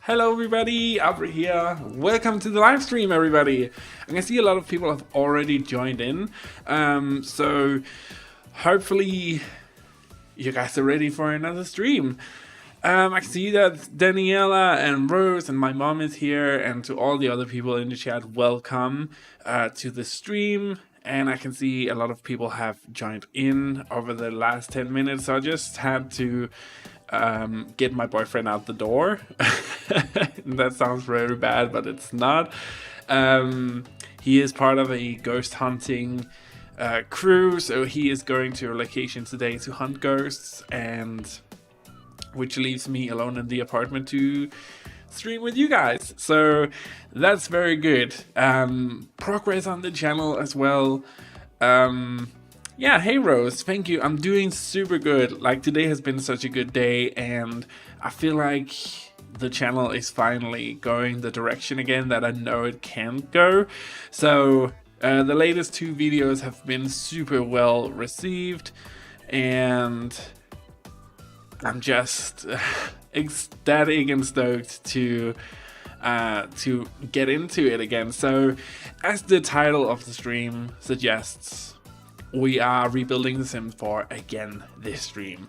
Hello everybody, Albert here. Welcome to the live stream, everybody. I can see a lot of people have already joined in. So hopefully you guys are ready for another stream. I can see that Daniela and Rose and my mom is here, and to all the other people in the chat, welcome to the stream. And I can see a lot of people have joined in over the last 10 minutes, so I just had to get my boyfriend out the door. That sounds very bad, but it's not. He is part of a ghost hunting crew, so he is going to a location today to hunt ghosts, and which leaves me alone in the apartment to stream with you guys. So that's very good. Progress on the channel as well. Yeah, hey Rose, thank you. I'm doing super good. Like, today has been such a good day, and I feel like the channel is finally going the direction again that I know it can go. So the latest 2 videos have been super well received, and I'm just ecstatic and stoked to get into it again. So as the title of the stream suggests, we are rebuilding The Sims 4 again this stream.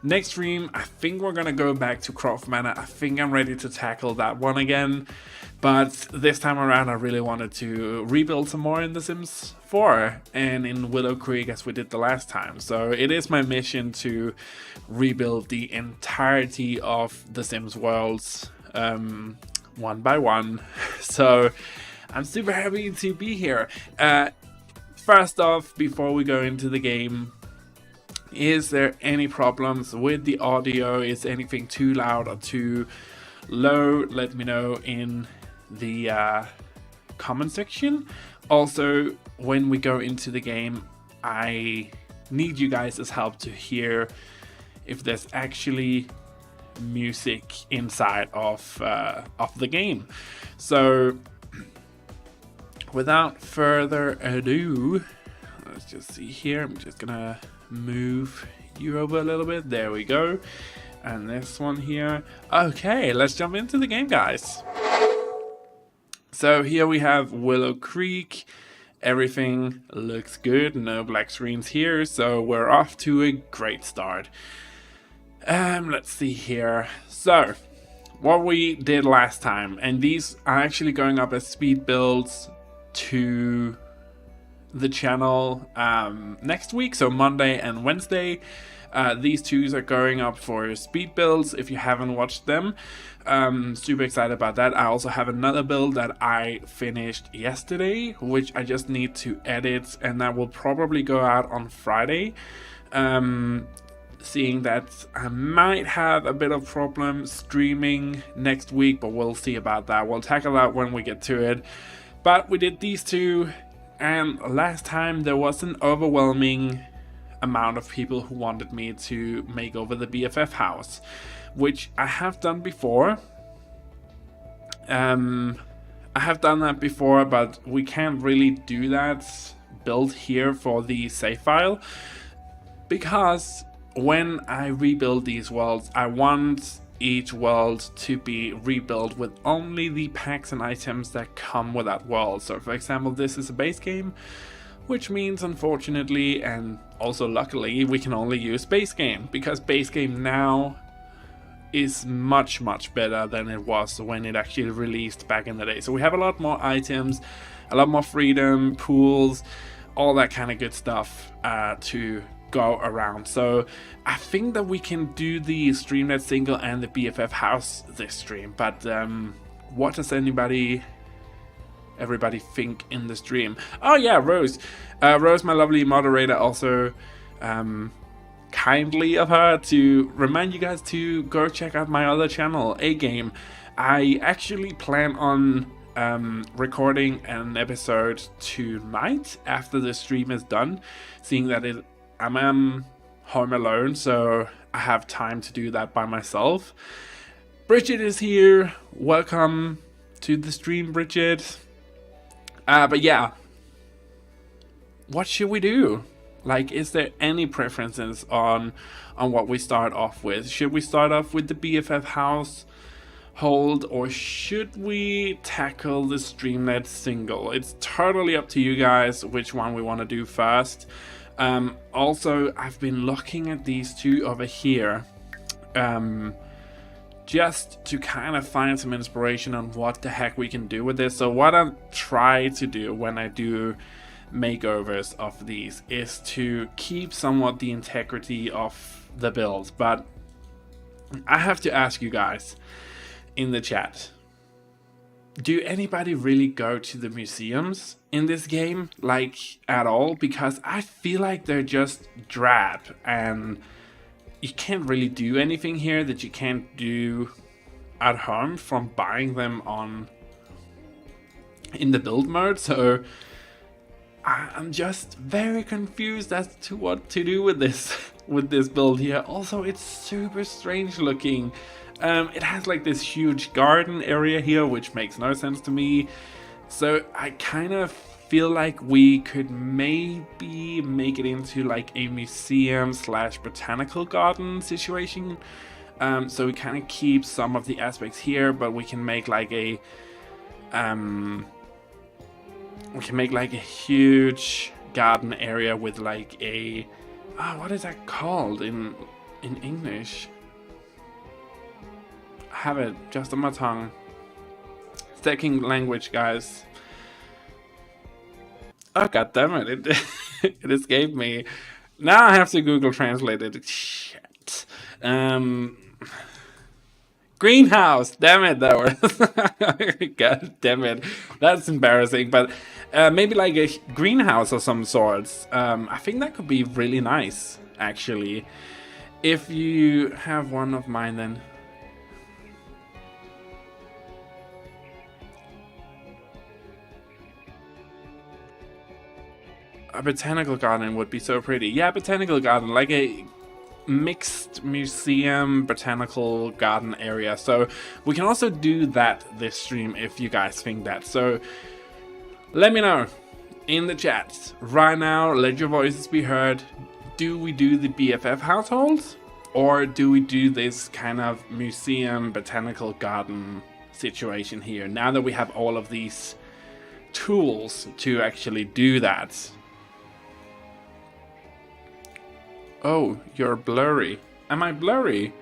Next stream, I think we're gonna go back to Croft Manor. I think I'm ready to tackle that one again. But this time around, I really wanted to rebuild some more in The Sims 4 and in Willow Creek as we did the last time. So it is my mission to rebuild the entirety of The Sims worlds one by one. So I'm super happy to be here. First off, before we go into the game, is there any problems with the audio? Is anything too loud or too low? Let me know in the comment section. Also, when we go into the game, I need you guys' help to hear if there's actually music inside of the game. So without further ado, let's just see here. I'm just gonna move you over a little bit. There we go. And this one here. Okay, let's jump into the game, guys. So here we have Willow Creek. Everything looks good. No black screens here, so we're off to a great start. Let's see here. So what we did last time, and these are actually going up as speed builds to the channel next week, so Monday and Wednesday. These 2 are going up for speed builds if you haven't watched them. Super excited about that. I also have another build that I finished yesterday, which I just need to edit, and that will probably go out on Friday. Seeing that I might have a bit of problem streaming next week, but we'll see about that. We'll tackle that when we get to it. But we did these 2, and last time there was an overwhelming amount of people who wanted me to make over the BFF house, which I have done before. I have done that before, but we can't really do that build here for the save file, because when I rebuild these worlds, I want each world to be rebuilt with only the packs and items that come with that world. So for example, this is a base game, which means unfortunately, and also luckily, we can only use base game, because base game now is much better than it was when it actually released back in the day. So we have a lot more items, a lot more freedom, pools, all that kind of good stuff to go around. So I think that we can do the StreamNet single and the BFF house this stream, but what does everybody think in the stream? Oh yeah, Rose, my lovely moderator, also kindly of her to remind you guys to go check out my other channel, A Game. I actually plan on recording an episode tonight after the stream is done, seeing that I'm home alone, so I have time to do that by myself. Bridget is here. Welcome to the stream, Bridget. But yeah, what should we do? Like, is there any preferences on what we start off with? Should we start off with the BFF house, hold, or should we tackle the Streamlet single? It's totally up to you guys which one we want to do first. Also, I've been looking at these two over here, just to kind of find some inspiration on what the heck we can do with this. So what I try to do when I do makeovers of these is to keep somewhat the integrity of the build, but I have to ask you guys in the chat, do anybody really go to the museums in this game, like, at all? Because I feel like they're just drab and you can't really do anything here that you can't do at home from buying them on in the build mode. So I'm just very confused as to what to do with this build here. Also, it's super strange looking. It has like this huge garden area here, which makes no sense to me. So I kind of feel like we could maybe make it into like a museum slash botanical garden situation. So we kind of keep some of the aspects here, but we can make like a huge garden area with like a what is that called in English? I have it just on my tongue. Second language, guys. Oh, god damn it, it escaped me. Now I have to Google Translate it. Shit. Greenhouse, damn it, that was god damn it. That's embarrassing, but maybe like a greenhouse of some sorts. I think that could be really nice, actually. If you have one of mine, then a botanical garden would be so pretty. Yeah, botanical garden, like a mixed museum botanical garden area. So we can also do that this stream if you guys think that. So let me know in the chat right now. Let your voices be heard. Do we do the BFF household, or do we do this kind of museum botanical garden situation here, now that we have all of these tools to actually do that? Oh, you're blurry. Am I blurry?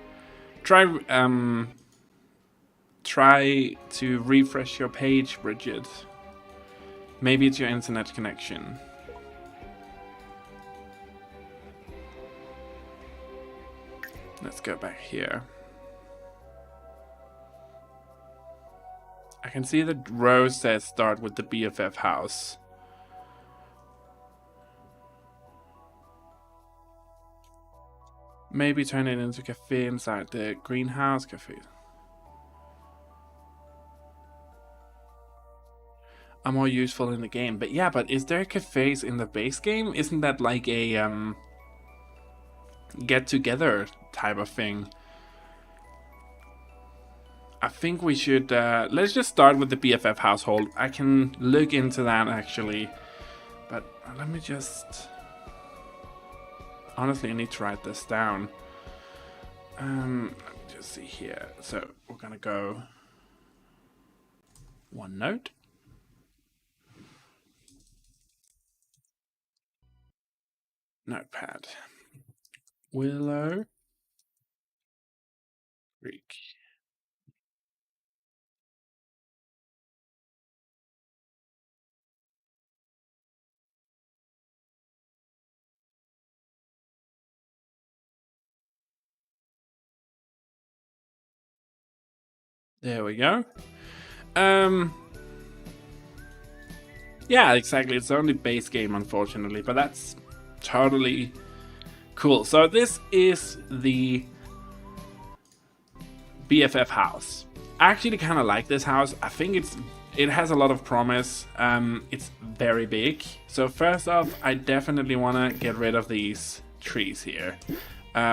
Try to refresh your page, Bridget. Maybe it's your internet connection. Let's go back here. I can see the row says start with the BFF house. Maybe turn it into a cafe inside the greenhouse cafe. Are more useful in the game. But yeah, but is there cafes in the base game? Isn't that like a get together type of thing? I think we should let's just start with the BFF household. I can look into that actually, but let me just honestly, I need to write this down. Let me just see here. So we're gonna go OneNote. Notepad. Willow Creek. There we go. Yeah, exactly. It's only base game, unfortunately, but that's totally cool. So this is the BFF house. I actually kind of like this house. I think it has a lot of promise. It's very big. So first off, I definitely want to get rid of these trees here.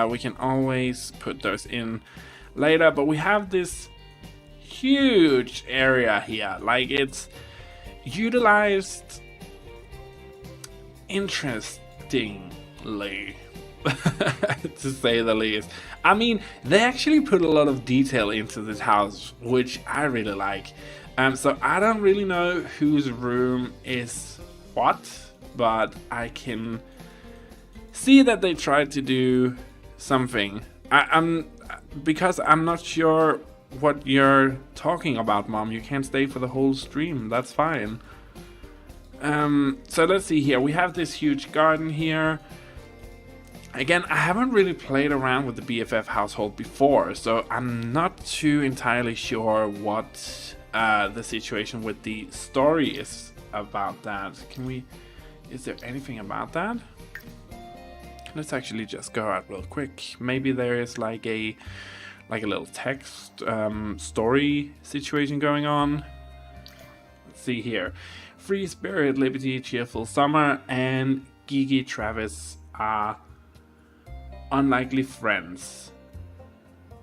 We can always put those in later, but we have this huge area here. Like, it's utilized interestingly. to say the least. I mean, they actually put a lot of detail into this house, which I really like. So I don't really know whose room is what, but I can see that they tried to do something. Because I'm not sure what you're talking about, Mom. You can't stay for the whole stream. That's fine. So let's see here. We have this huge garden here. Again, I haven't really played around with the BFF household before, so I'm not too entirely sure what the situation with the story is about that. Is there anything about that? Let's actually just go out real quick. Maybe there is like a little text story situation going on. Let's see here. Free Spirit, Liberty, Cheerful Summer, and Gigi Travis are unlikely friends.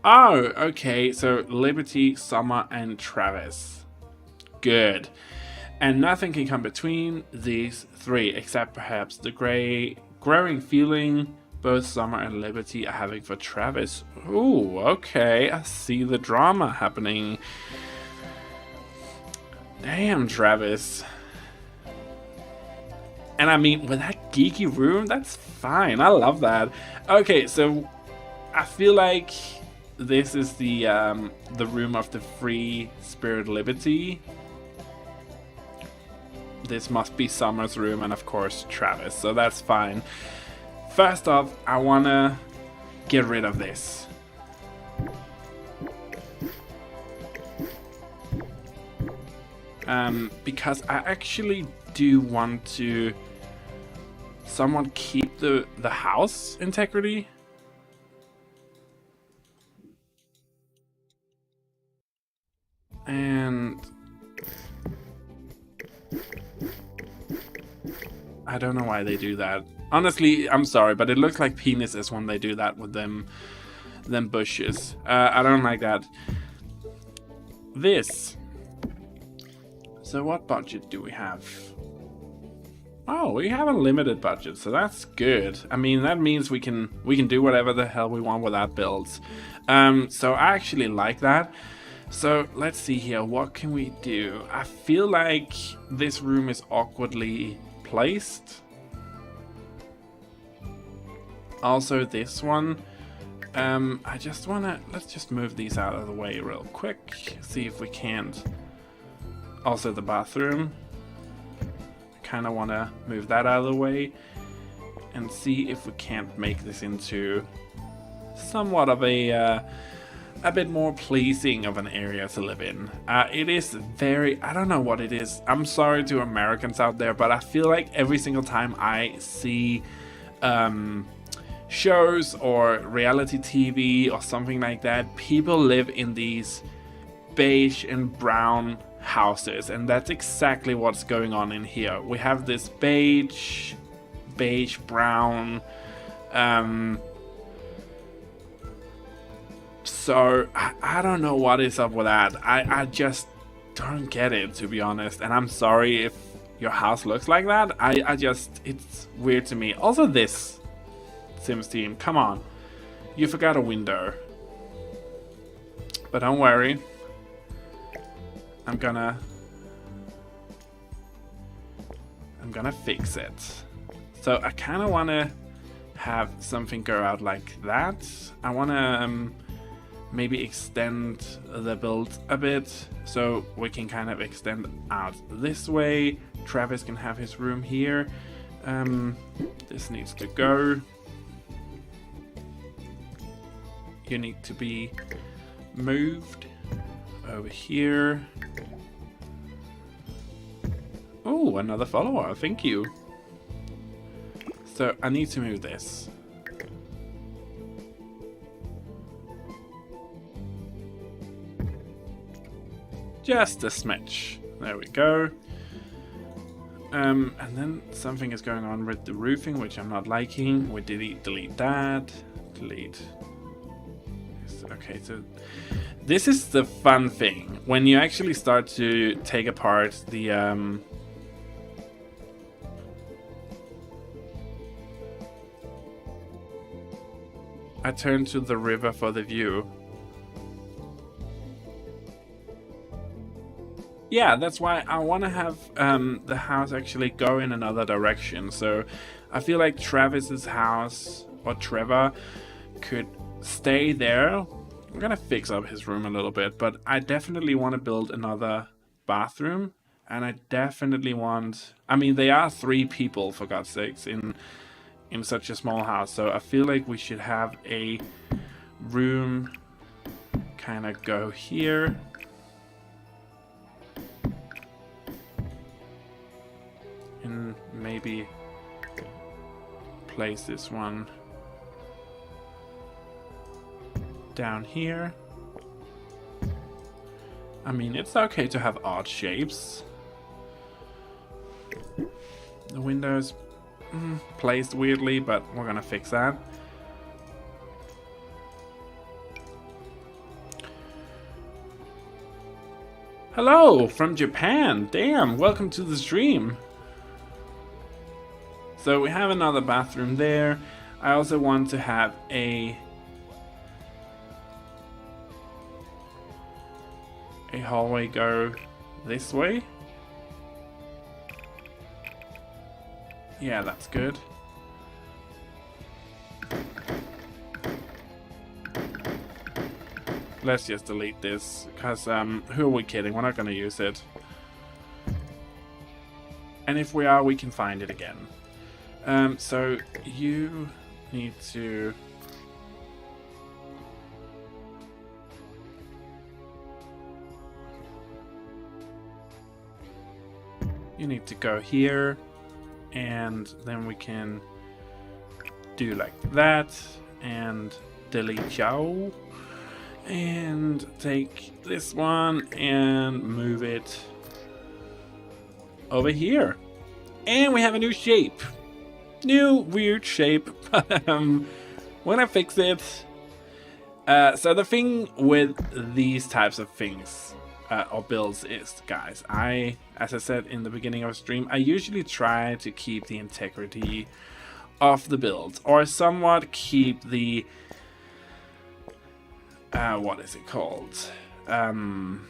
Oh, okay, so Liberty, Summer, and Travis. Good. And nothing can come between these three, except perhaps the growing feeling both Summer and Liberty are having for Travis. Ooh, okay, I see the drama happening. Damn, Travis. And I mean, with that geeky room, that's fine. I love that. Okay, so I feel like this is the room of the Free Spirit Liberty. This must be Summer's room and of course Travis, so that's fine. First off, I wanna get rid of this. Because I actually do want to somewhat keep the house integrity. And I don't know why they do that. Honestly, I'm sorry, but it looks like penises when they do that with them bushes. I don't like that. This. So what budget do we have? Oh, we have a limited budget, so that's good. I mean, that means we can do whatever the hell we want with that builds. So I actually like that. So let's see here, what can we do? I feel like this room is awkwardly placed. Also this one. I just wanna, let's just move these out of the way real quick. See if we can't. Also the bathroom. I kinda wanna move that out of the way. And see if we can't make this into somewhat of a bit more pleasing of an area to live in. It is very, I don't know what it is. I'm sorry to Americans out there, but I feel like every single time I see shows or reality TV or something like that, people live in these beige and brown houses, and that's exactly what's going on in here. We have this beige brown, so I don't know what is up with that. I just don't get it, to be honest, and I'm sorry if your house looks like that. It's weird to me. Also this, Sims team, come on. You forgot a window. But don't worry. I'm gonna fix it. So I kind of want to have something go out like that. I want to maybe extend the build a bit, so we can kind of extend out this way. Travis can have his room here. This needs to go. You need to be moved over here. Oh, another follower, thank you. So I need to move this. Just a smidge. There we go. And then something is going on with the roofing, which I'm not liking. We delete that. Delete. Okay, so this is the fun thing. When you actually start to take apart the I turn to the river for the view. Yeah, that's why I want to have the house actually go in another direction. So I feel like Travis's house, or Trevor, could stay there. I'm gonna fix up his room a little bit, but I definitely want to build another bathroom. And I definitely want... I mean, they are 3 people, for God's sakes, in such a small house. So I feel like we should have a room kind of go here. And maybe place this one down here. I mean, it's okay to have odd shapes. The windows placed weirdly, but we're gonna fix that. Hello from Japan. Damn, welcome to the stream. So we have another bathroom there. I also want to have a hallway go this way. Yeah, that's good. Let's just delete this, because who are we kidding? We're not going to use it. And if we are, we can find it again. So you need to... You need to go here, and then we can do like that, and delete Jow, and take this one and move it over here. And we have a new shape. New weird shape. When I fix it. So the thing with these types of things or builds is, guys, as I said in the beginning of the stream, I usually try to keep the integrity of the build, or somewhat keep the what is it called? Actually,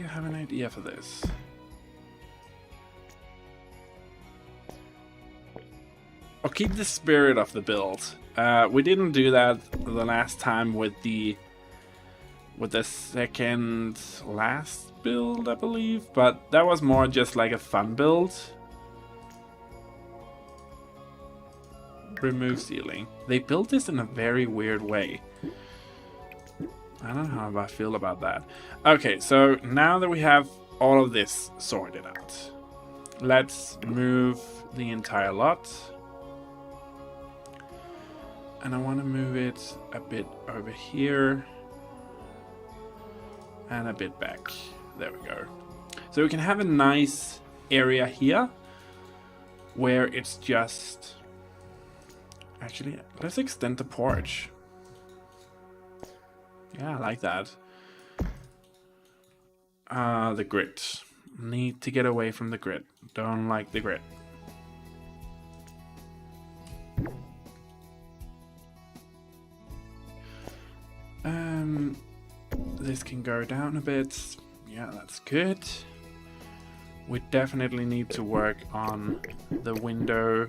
I have an idea for this. Or keep the spirit of the build. We didn't do that the last time with the second last build, I believe, but that was more just like a fun build. Remove ceiling. They built this in a very weird way. I don't know how I feel about that. Okay, so now that we have all of this sorted out, let's move the entire lot. And I want to move it a bit over here and a bit back. There we go. So we can have a nice area here where it's just... Actually, let's extend the porch. Yeah, I like that. The grid. Need to get away from the grid. Don't like the grid. This can go down a bit. Yeah, that's good. We definitely need to work on the window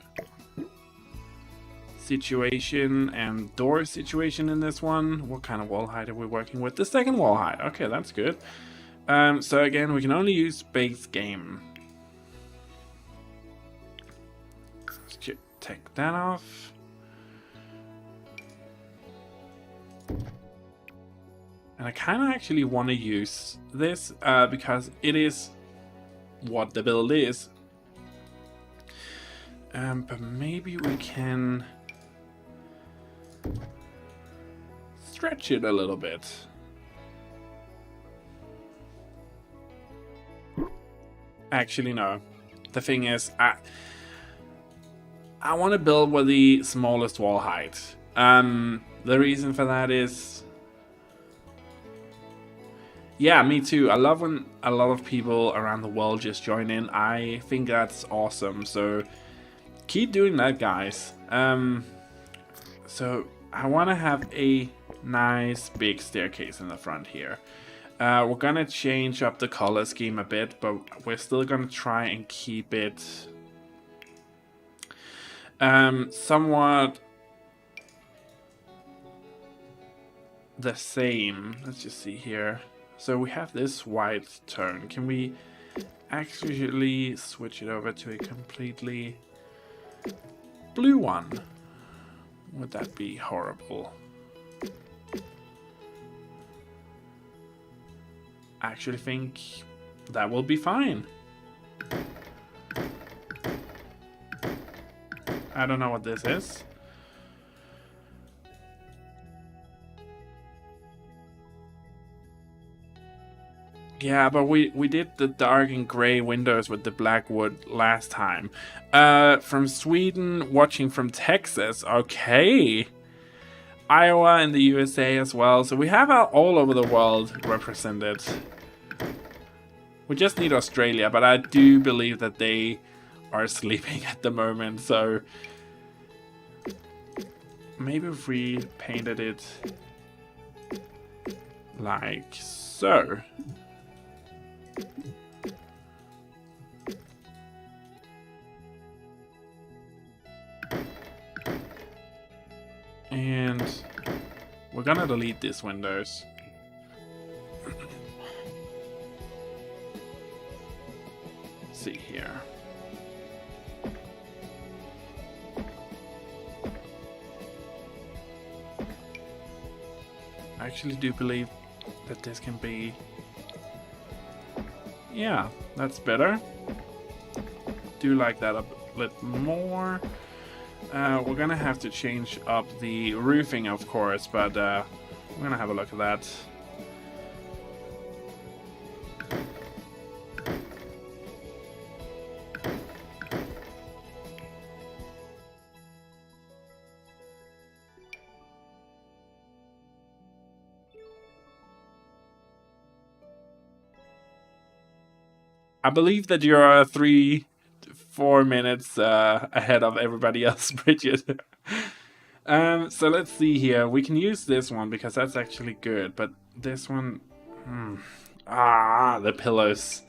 situation and door situation in this one. What kind of wall height are we working with? The second wall height. Okay, that's good. So again, we can only use base game. Let's take that off. And I kind of actually want to use this because it is what the build is. But maybe we can stretch it a little bit. Actually, no. The thing is, I want to build with the smallest wall height. The reason for that is... Yeah, me too. I love when a lot of people around the world just join in. I think that's awesome. So keep doing that, guys. So I want to have a nice big staircase in the front here. We're gonna change up the color scheme a bit, but we're still gonna try and keep it somewhat the same. Let's just see here. So we have this white tone. Can we actually switch it over to a completely blue one? Would that be horrible? I actually think that will be fine. I don't know what this is. Yeah, but we did the dark and gray windows with the black wood last time. From Sweden, watching from Texas. Okay. Iowa and the USA as well. So we have all over the world represented. We just need Australia, but I do believe that they are sleeping at the moment. So maybe if we painted it like so. And we're gonna delete these windows. Let's see here. I actually do believe that this can be... Yeah, that's better. Do like that a bit more. We're gonna have to change up the roofing, of course, but we're gonna have a look at that. I believe that you're 4 minutes ahead of everybody else, Bridget. So let's see here. We can use this one because that's actually good, but this one... the pillows.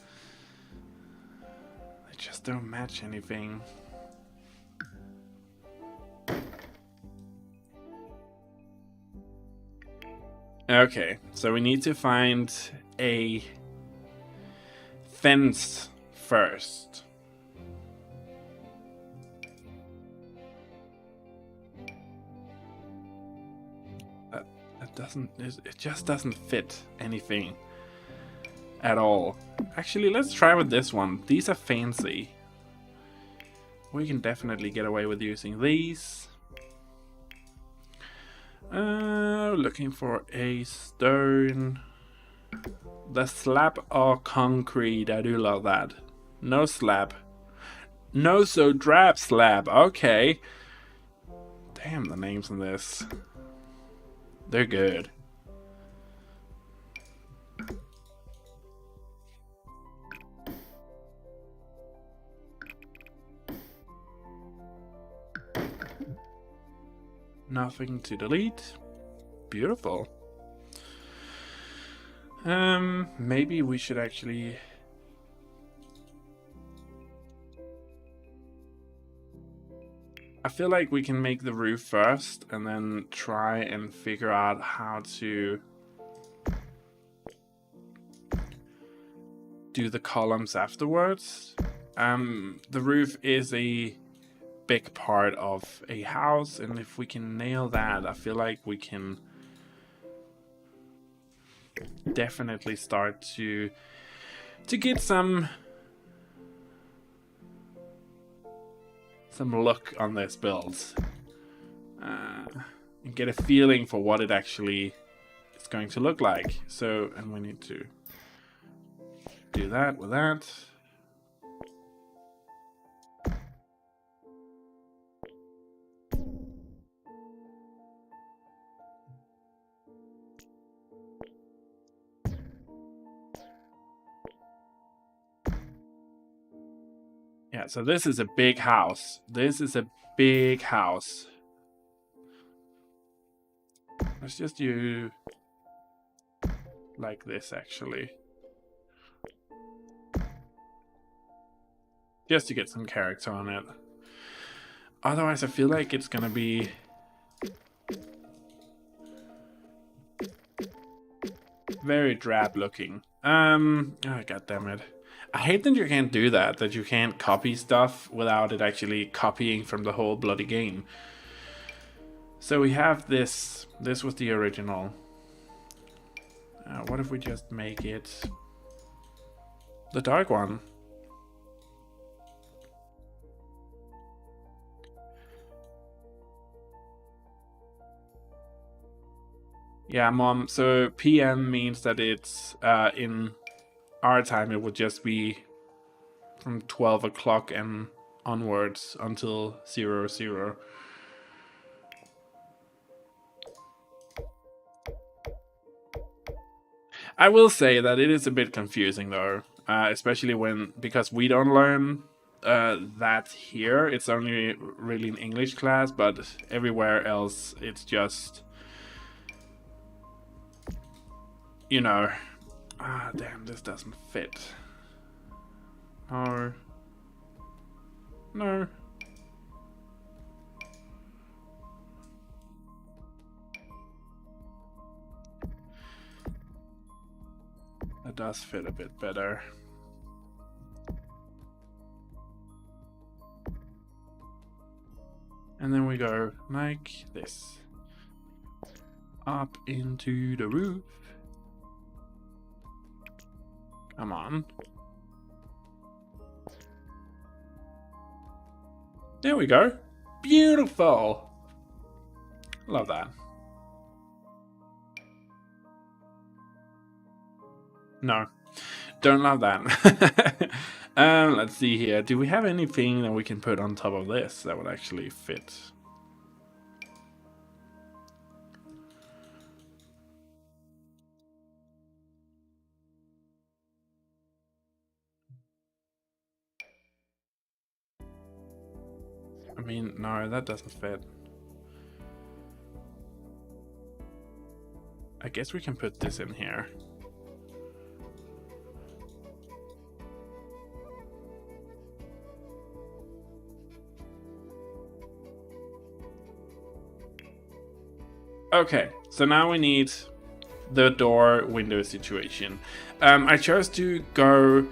They just don't match anything. Okay, so we need to find a fence first. It just doesn't fit anything at all. Actually, let's try with this one. These are fancy. We can definitely get away with using these. Looking for a stone. The slab or concrete. I do love that. No slab. No so drab slab. Okay. Damn, the names in this. They're good. Nothing to delete. Beautiful. Maybe we should actually... I feel like we can make the roof first and then try and figure out how to do the columns afterwards. The roof is a big part of a house, and if we can nail that, I feel like we can definitely start to get some look on this build, and get a feeling for what it actually is going to look like. So, and we need to do that with that. Yeah, so this is a big house. This is a big house. Let's just do like this, actually. Just to get some character on it. Otherwise, I feel like it's gonna be very drab looking. Oh, god damn it. I hate that you can't do that, that you can't copy stuff without it actually copying from the whole bloody game. So we have this. This was the original. What if we just make it the dark one? Yeah, Mom. So PM means that it's in our time. It would just be from 12 o'clock and onwards until 00. I will say that it is a bit confusing though, especially because we don't learn that here. It's only really in English class, but everywhere else it's just, you know, damn, this doesn't fit. No. No. That does fit a bit better. And then we go like this. Up into the roof. Come on. There we go. Beautiful. Love that. No, don't love that. Let's see here. Do we have anything that we can put on top of this that would actually fit? I mean, no, that doesn't fit. I guess we can put this in here. Okay, so now we need the door window situation. I chose to go...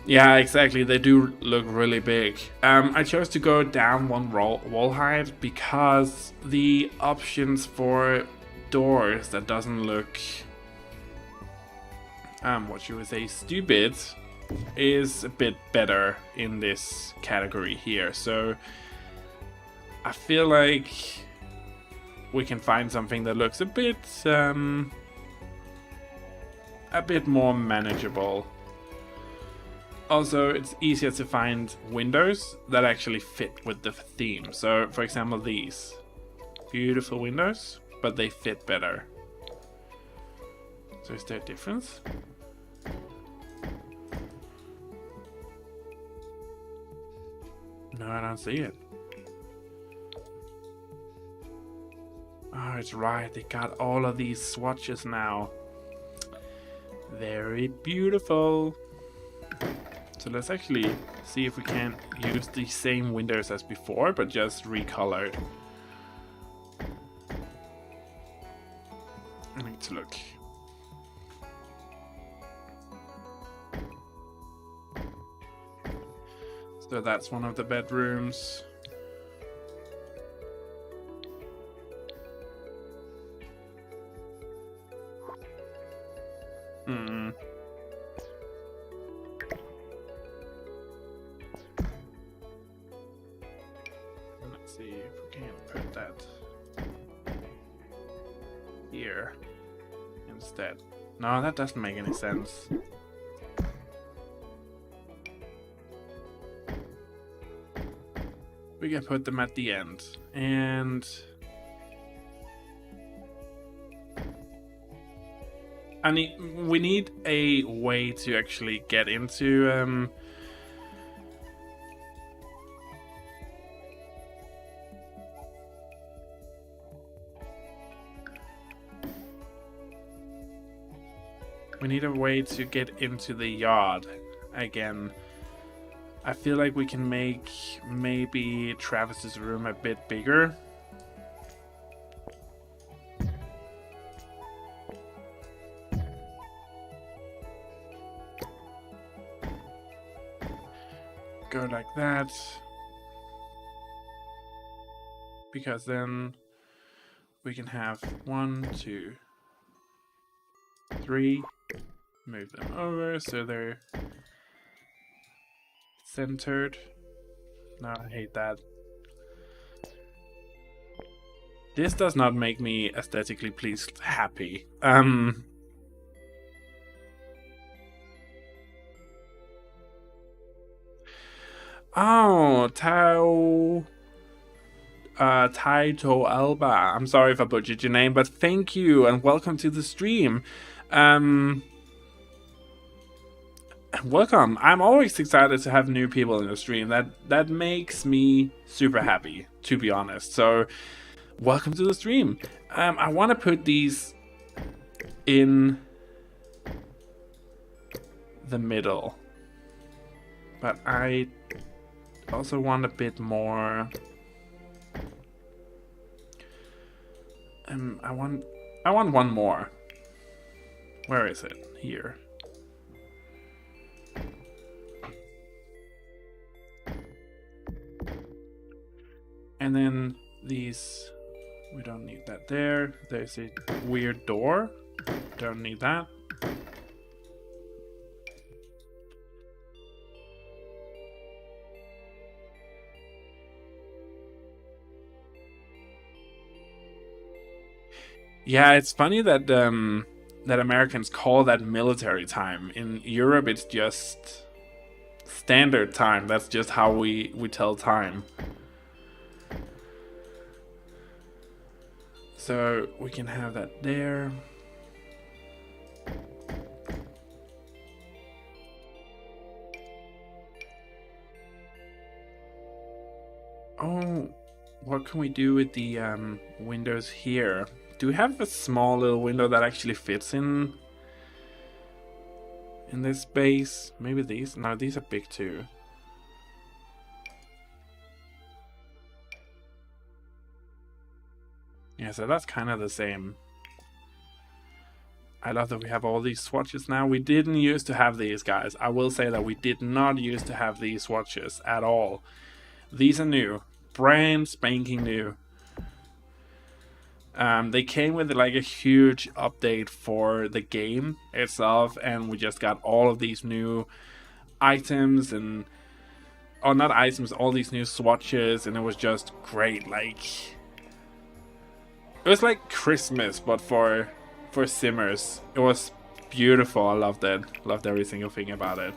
Yeah, exactly, they do look really big. I chose to go down one wall height because the options for doors that doesn't look... what should we say, stupid, is a bit better in this category here. So I feel like we can find something that looks a bit more manageable. Also, it's easier to find windows that actually fit with the theme. So, for example, these beautiful windows, but they fit better. So, is there a difference? No, I don't see it. Oh, it's right. They got all of these swatches now. Very beautiful. So let's actually see if we can use the same windows as before, but just recolored. I need to look. So that's one of the bedrooms. Let's see if we can put that here instead. No, that doesn't make any sense. We can put them at the end, and we need a way to actually get into need a way to get into the yard again. I feel like we can make maybe Travis's room a bit bigger. Go like that. Because then we can have 1, 2, 3. Move them over so they're centered. No, I hate that. This does not make me aesthetically pleased happy. Oh, Taito Alba. I'm sorry if I butchered your name, but thank you and welcome to the stream. Welcome. I'm always excited to have new people in the stream. That makes me super happy, to be honest. So, welcome to the stream. I want to put these in the middle, but I also want a bit more. I want one more. Where is it? Here. And then these, we don't need that there. There's a weird door. Don't need that. Yeah, it's funny that that Americans call that military time. In Europe, it's just standard time. That's just how we tell time. So we can have that there. Oh, what can we do with the windows here? Do we have a small little window that actually fits in this space? Maybe these? No, these are big too. Yeah, so that's kind of the same. I love that we have all these swatches now. We didn't used to have these, guys. I will say that we did not used to have these swatches at all. These are new. Brand spanking new. They came with like a huge update for the game itself, and we just got all of these new items and... Oh, not items, all these new swatches, and it was just great. Like... It was like Christmas, but for simmers. It was beautiful. I loved it. Loved every single thing about it.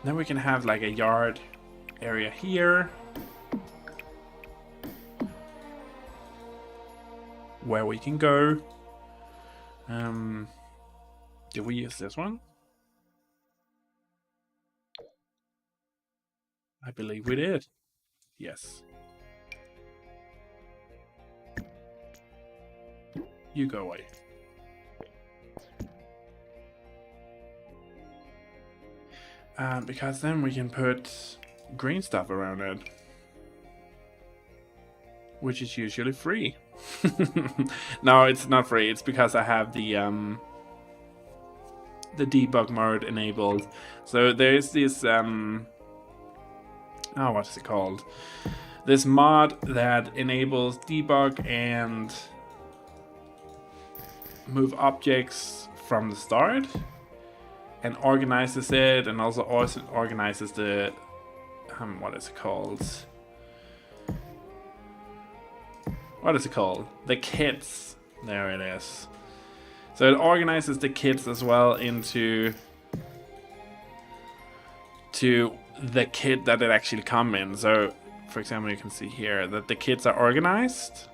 Then we can have like a yard area here. Where we can go. Did we use this one? I believe we did. Yes. You go away. Because then we can put green stuff around it. Which is usually free. No, it's not free. It's because I have the debug mode enabled. So there's this... oh, what is it called? This mod that enables debug and move objects from the start and organizes it, and also organizes the what is it called? What is it called? The kits. There it is. So it organizes the kits as well into the kit that it actually come in. So, for example, you can see here that the kits are organized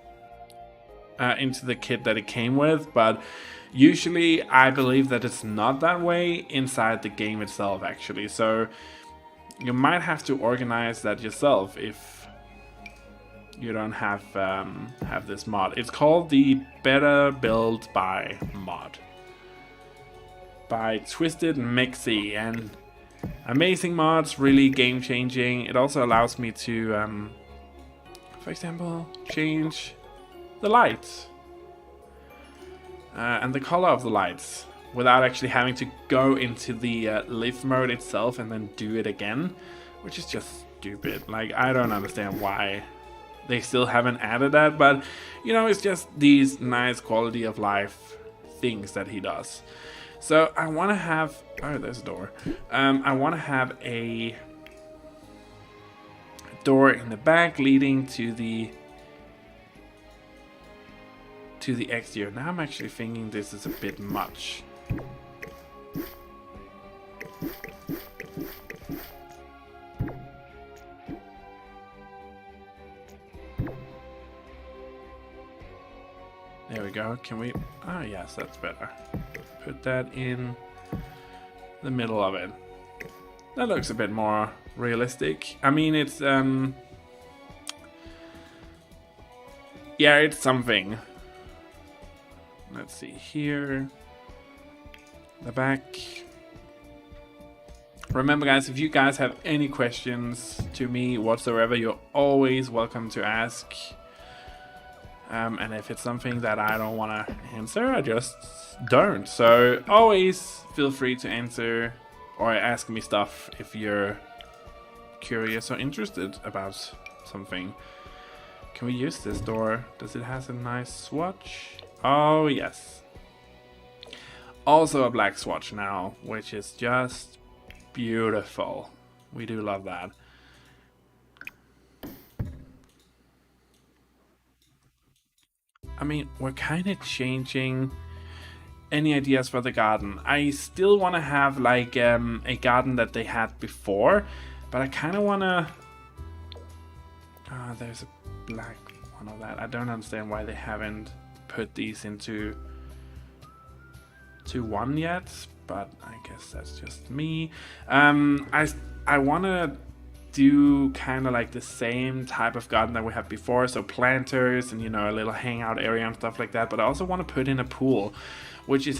into the kit that it came with, but usually I believe that it's not that way inside the game itself, actually. So you might have to organize that yourself you don't have this mod. It's called the Better Build by mod by Twisted Mixie, and amazing mods, really game changing. It also allows me to, for example, change the lights and the color of the lights without actually having to go into the live mode itself and then do it again, which is just stupid. Like, I don't understand why they still haven't added that, but you know, it's just these nice quality of life things that he does. So I want to have, oh, there's a door. I want to have a door in the back leading to the exterior. Now I'm actually thinking this is a bit much. There we go. Can we? Ah, yes, that's better. Put that in the middle of it. That looks a bit more realistic. I mean, it's yeah, it's something. Let's see here. The back. Remember, guys, if you guys have any questions to me whatsoever, you're always welcome to ask. And if it's something that I don't want to answer, I just don't. So always feel free to answer or ask me stuff if you're curious or interested about something. Can we use this door? Does it have a nice swatch? Oh, yes. Also a black swatch now, which is just beautiful. We do love that. I mean, we're kind of changing. Any ideas for the garden? I still want to have like a garden that they had before, but I kind of want to... there's a black one of that. I don't understand why they haven't put these into one yet, but I guess that's just me. I want to do kind of like the same type of garden that we had before, so planters and, you know, a little hangout area and stuff like that, but I also want to put in a pool, which is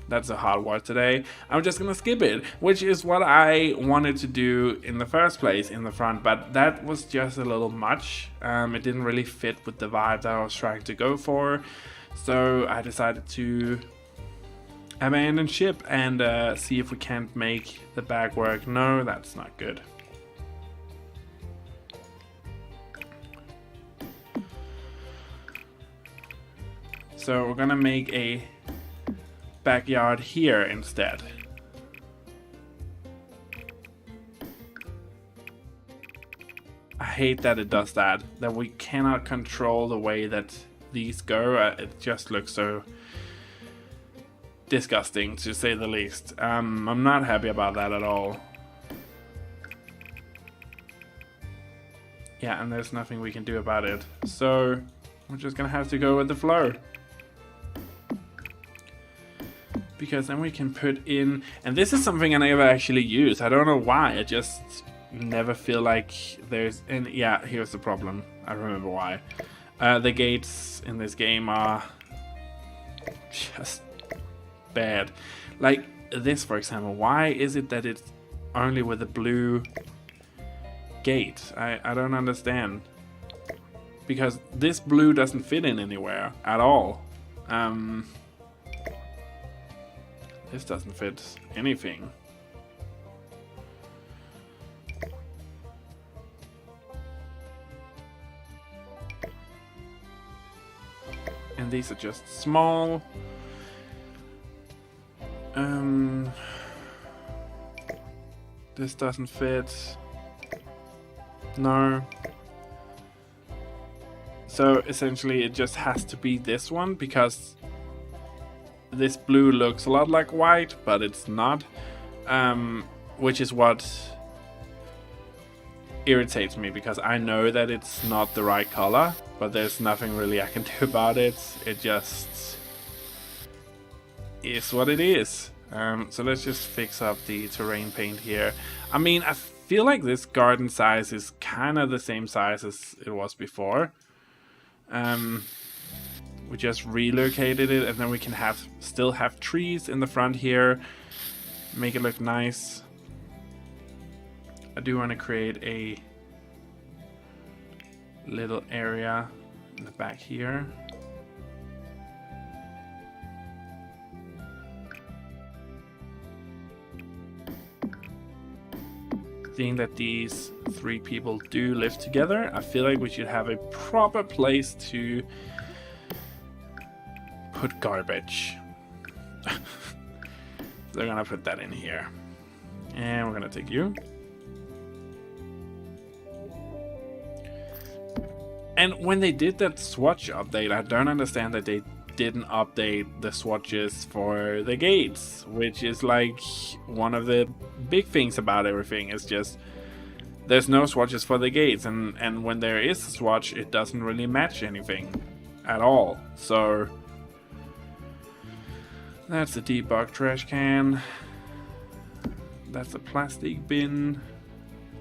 that's a hard word today. I'm just gonna skip it, which is what I wanted to do in the first place in the front, but that was just a little much. It didn't really fit with the vibe that I was trying to go for, so I decided to abandon ship and see if we can't make the back work. No, that's not good. So we're gonna make a backyard here instead. I hate that it does that we cannot control the way that these go. It just looks so disgusting, to say the least. I'm not happy about that at all. Yeah, and there's nothing we can do about it. So we're just gonna have to go with the flow. Because then we can put in, and this is something I never actually use. I don't know why, I just never feel like there's any, yeah, here's the problem. I remember why. The gates in this game are just bad. Like this, for example. Why is it that it's only with a blue gate? I don't understand. Because this blue doesn't fit in anywhere at all. This doesn't fit anything. And these are just small. This doesn't fit. No. So essentially it just has to be this one, because this blue looks a lot like white, but it's not, which is what irritates me, because I know that it's not the right color, but there's nothing really I can do about it. It just is what it is. So let's just fix up the terrain paint here. I mean, I feel like this garden size is kind of the same size as it was before. We just relocated it, and then we can still have trees in the front here, make it look nice. I do want to create a little area in the back here. Seeing that these 3 people do live together, I feel like we should have a proper place to put garbage. They're gonna put that in here. And we're gonna take you. And when they did that swatch update, I don't understand that they didn't update the swatches for the gates, which is like one of the big things about everything. Is just there's no swatches for the gates, and when there is a swatch, it doesn't really match anything at all. So that's a debug trash can. That's a plastic bin.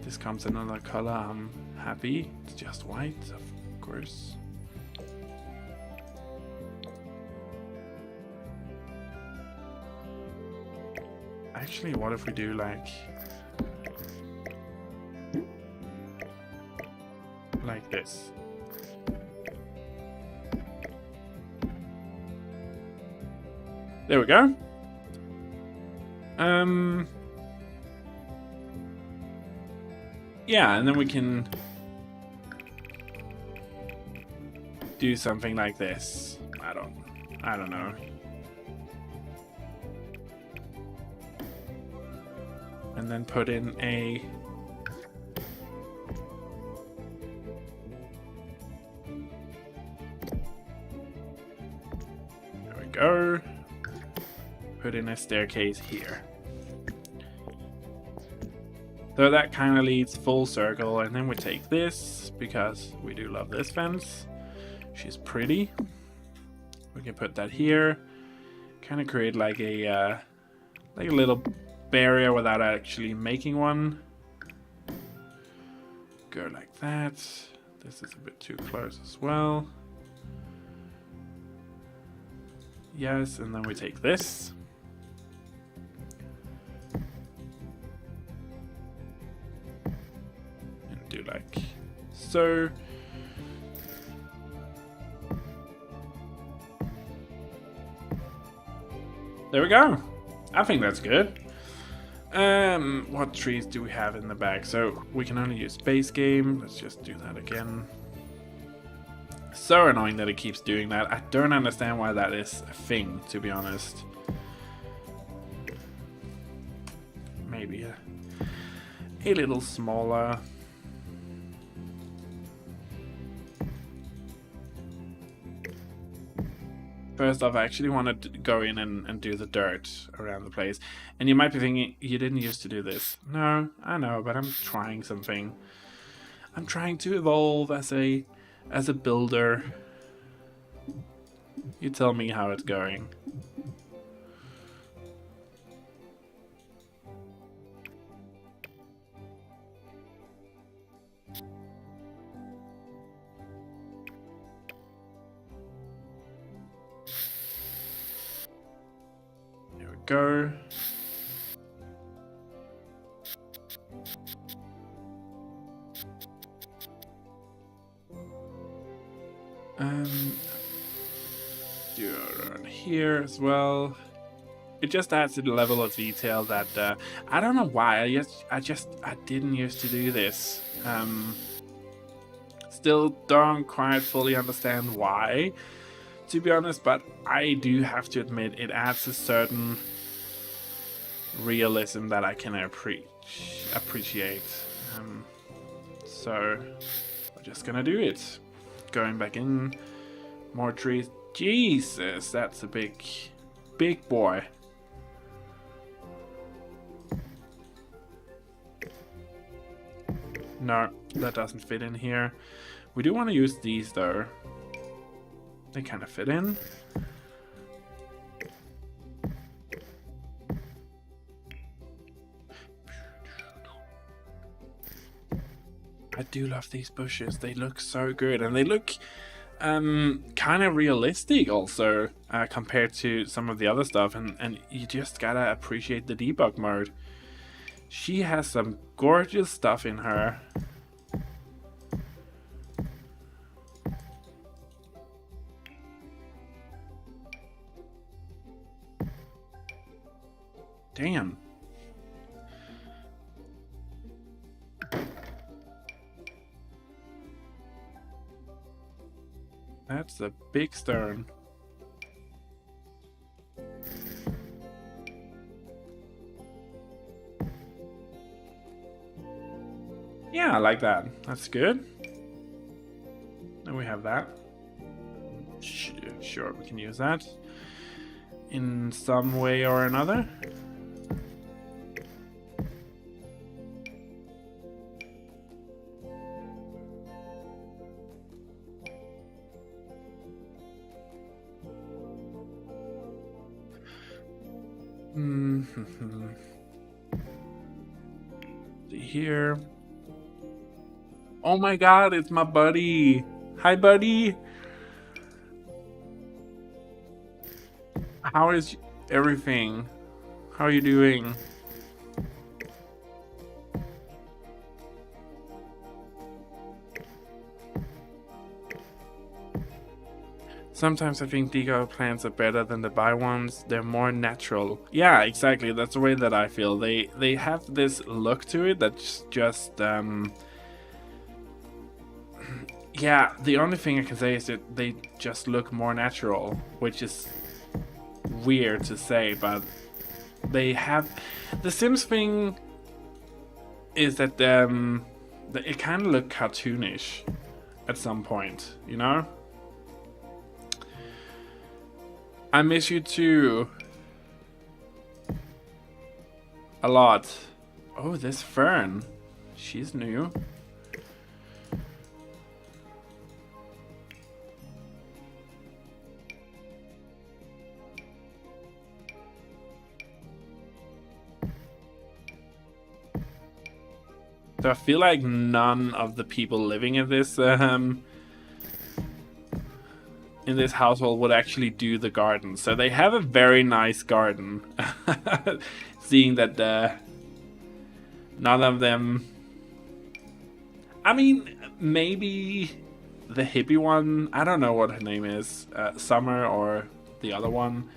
This comes in another color. I'm happy. It's just white, of course. Actually, what if we do like this? There we go. Yeah, and then we can do something like this. I don't know. And then put in a there we go. Put in a staircase here. So that kind of leads full circle, and then we take this because we do love this fence. She's pretty. We can put that here. Kind of create like a little barrier without actually making one. Go like that. This is a bit too close as well. Yes, and then we take this. And do like so. There we go. I think that's good. What trees do we have in the back? So we can only use base game. Let's just do that again. So annoying that it keeps doing that. I don't understand why that is a thing, to be honest. Maybe a little smaller. First off, I actually want to go in and do the dirt around the place. And you might be thinking, you didn't used to do this. No, I know, but I'm trying something. I'm trying to evolve as a builder. You tell me how it's going. Go. Do it around here as well. It just adds to the level of detail that I don't know why. I didn't used to do this. Still don't quite fully understand why, to be honest, but I do have to admit it adds a certain realism that I can appreciate. So we're just gonna do it. Going back in, more trees. Jesus, that's a big boy. No, that doesn't fit in here. We do want to use these though. They kind of fit in. I do love these bushes. They look so good, and they look kind of realistic also compared to some of the other stuff, and you just gotta appreciate the debug mode. She has some gorgeous stuff in her. Damn. That's a big stone. Yeah, I like that. That's good. Then we have that. Sure, we can use that in some way or another. Here. Oh my god, it's my buddy. Hi, buddy. How is everything? How are you doing? Sometimes I think deco plants are better than the buy ones. They're more natural. Yeah, exactly. That's the way that I feel. They have this look to it that's just yeah, the only thing I can say is that they just look more natural, which is weird to say, but they have the Sims thing is that it kind of look cartoonish at some point, you know? I miss you too. A lot. Oh, this Fern. She's new. So I feel like none of the people living in this household would actually do the garden. So they have a very nice garden. Seeing that none of them... I mean, maybe the hippie one, I don't know what her name is, Summer or the other one,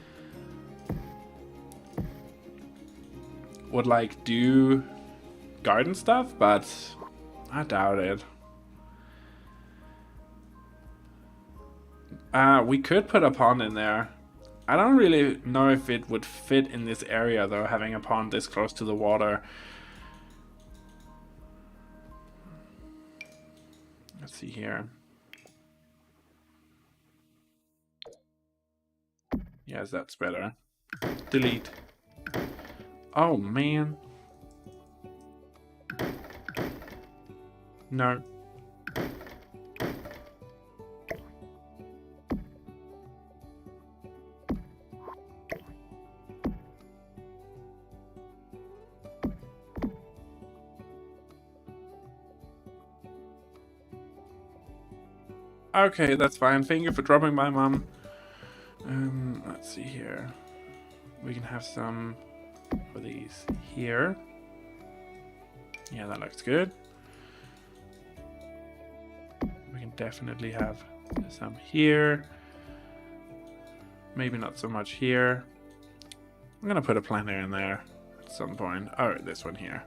would like do garden stuff, but I doubt it. We could put a pond in there. I don't really know if it would fit in this area though, having a pond this close to the water. Let's see here. Yes, that's better. Delete. Oh man. No. Okay, that's fine. Thank you for dropping by, Mom. Let's see here. We can have some of these here. Yeah, that looks good. We can definitely have some here. Maybe not so much here. I'm gonna put a planter in there at some point. Oh, this one here.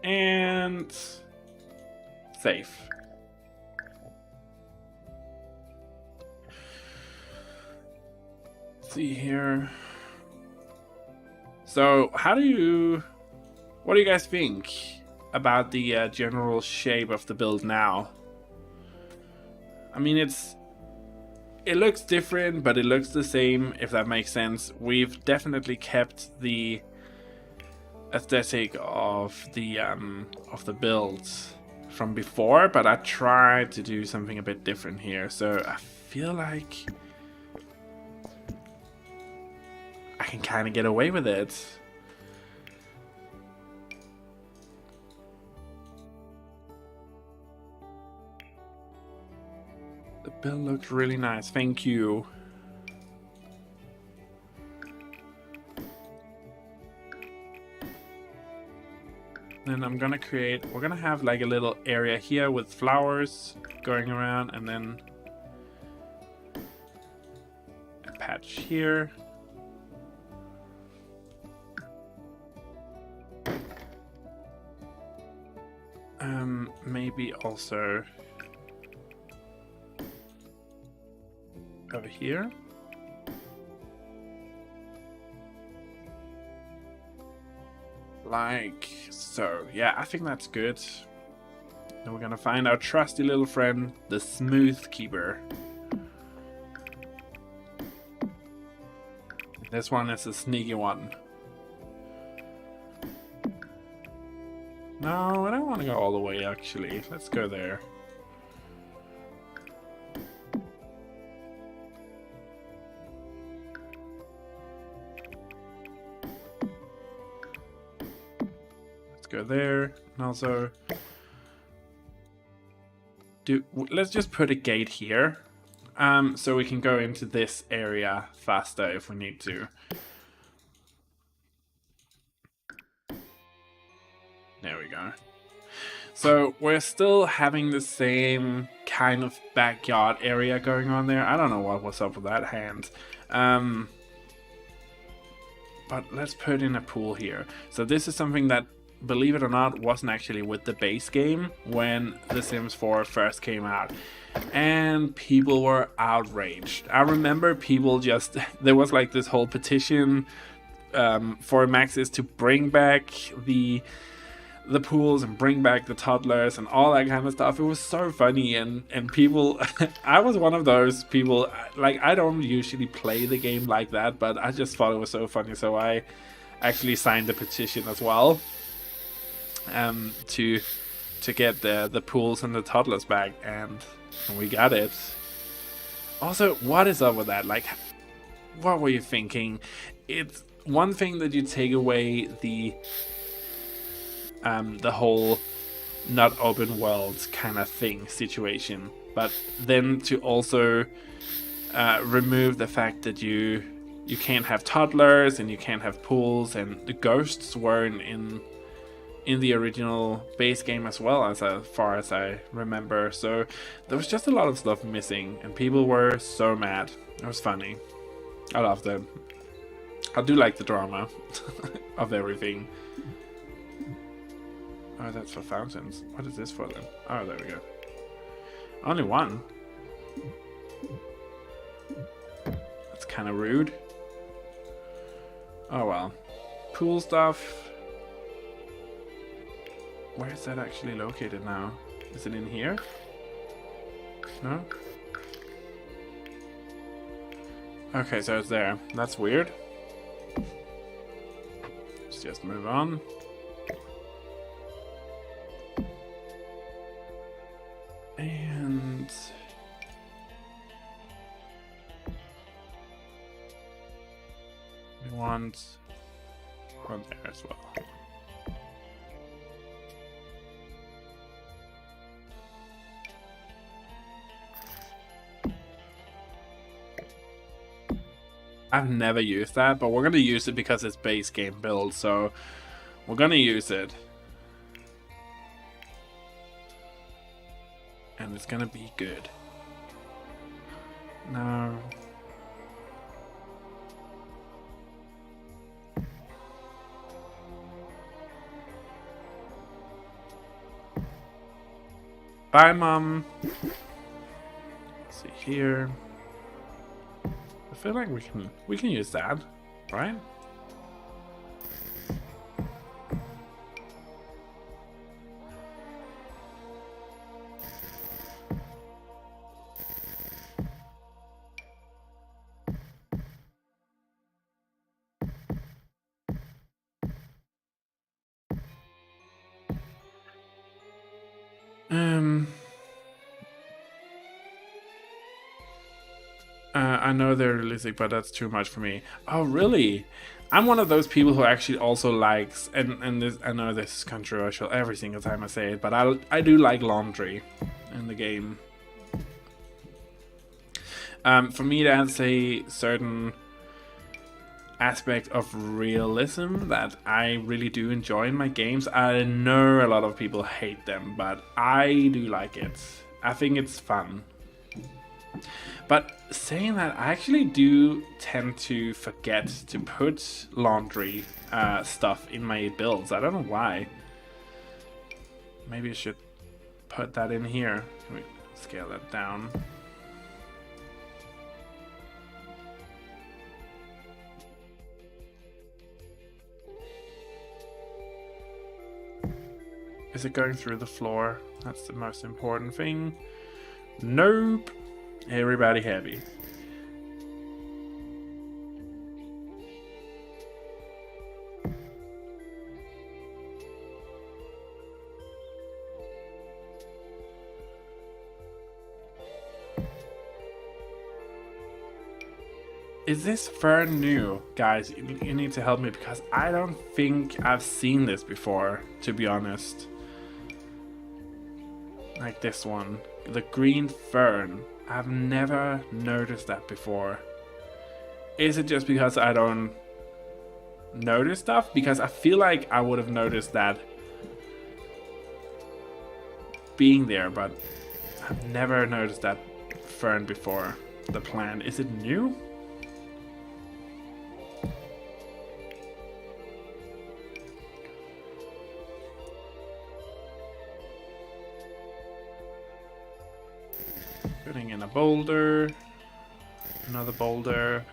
And safe. Let's see here. So, what do you guys think about the general shape of the build now? I mean, it looks different, but it looks the same, if that makes sense. We've definitely kept the aesthetic of the builds from before, but I tried to do something a bit different here. So I feel like I can kind of get away with it. Bill looked really nice. Thank you. Then I'm gonna create, we're gonna have like a little area here with flowers going around, and then a patch here. Maybe also over here. Like so. Yeah, I think that's good. Then we're gonna find our trusty little friend, the Smooth Keeper. This one is a sneaky one. No, I don't want to go all the way, actually. Let's go there. Let's go there. And also, let's just put a gate here. So we can go into this area faster if we need to. There we go. So we're still having the same kind of backyard area going on there. I don't know what was up with that hand. But let's put in a pool here. So this is something that, believe it or not, wasn't actually with the base game when The Sims 4 first came out. And people were outraged. I remember people just... There was like this whole petition for Maxis to bring back the pools and bring back the toddlers and all that kind of stuff. It was so funny, and people... I was one of those people, like, I don't usually play the game like that, but I just thought it was so funny, so I actually signed the petition as well to get the pools and the toddlers back, and we got it. Also, what is up with that? Like, what were you thinking? It's one thing that you take away the whole not open world kind of thing situation, but then to also remove the fact that you can't have toddlers and you can't have pools, and the ghosts weren't in the original base game as well, as far as I remember. So there was just a lot of stuff missing, and people were so mad. It was funny. I loved it. I do like the drama of everything. Oh, that's for fountains. What is this for then? Oh, there we go. Only one? That's kind of rude. Oh well. Pool stuff. Where is that actually located now? Is it in here? No? Okay, so it's there. That's weird. Let's just move on. And we want one there as well. I've never used that, but we're gonna use it because it's base game build, so we're gonna use it. And it's gonna be good. No. Bye, Mom. Let's see here. I feel like we can use that, right? I know they're realistic, but that's too much for me. Oh, really? I'm one of those people who actually also likes, and this, I know this is controversial every single time I say it, but I do like laundry in the game. For me, that's a certain aspect of realism that I really do enjoy in my games. I know a lot of people hate them, but I do like it. I think it's fun. But saying that, I actually do tend to forget to put laundry stuff in my builds. I don't know why. Maybe I should put that in here. Can we scale that down? Is it going through the floor? That's the most important thing. Nope. Everybody happy. Is this fern new? Guys, you need to help me because I don't think I've seen this before, to be honest. Like this one. The green fern. I've never noticed that before. Is it just because I don't notice stuff? Because I feel like I would have noticed that being there, but I've never noticed that fern before. The plant. Is it new? Putting in a boulder, another boulder,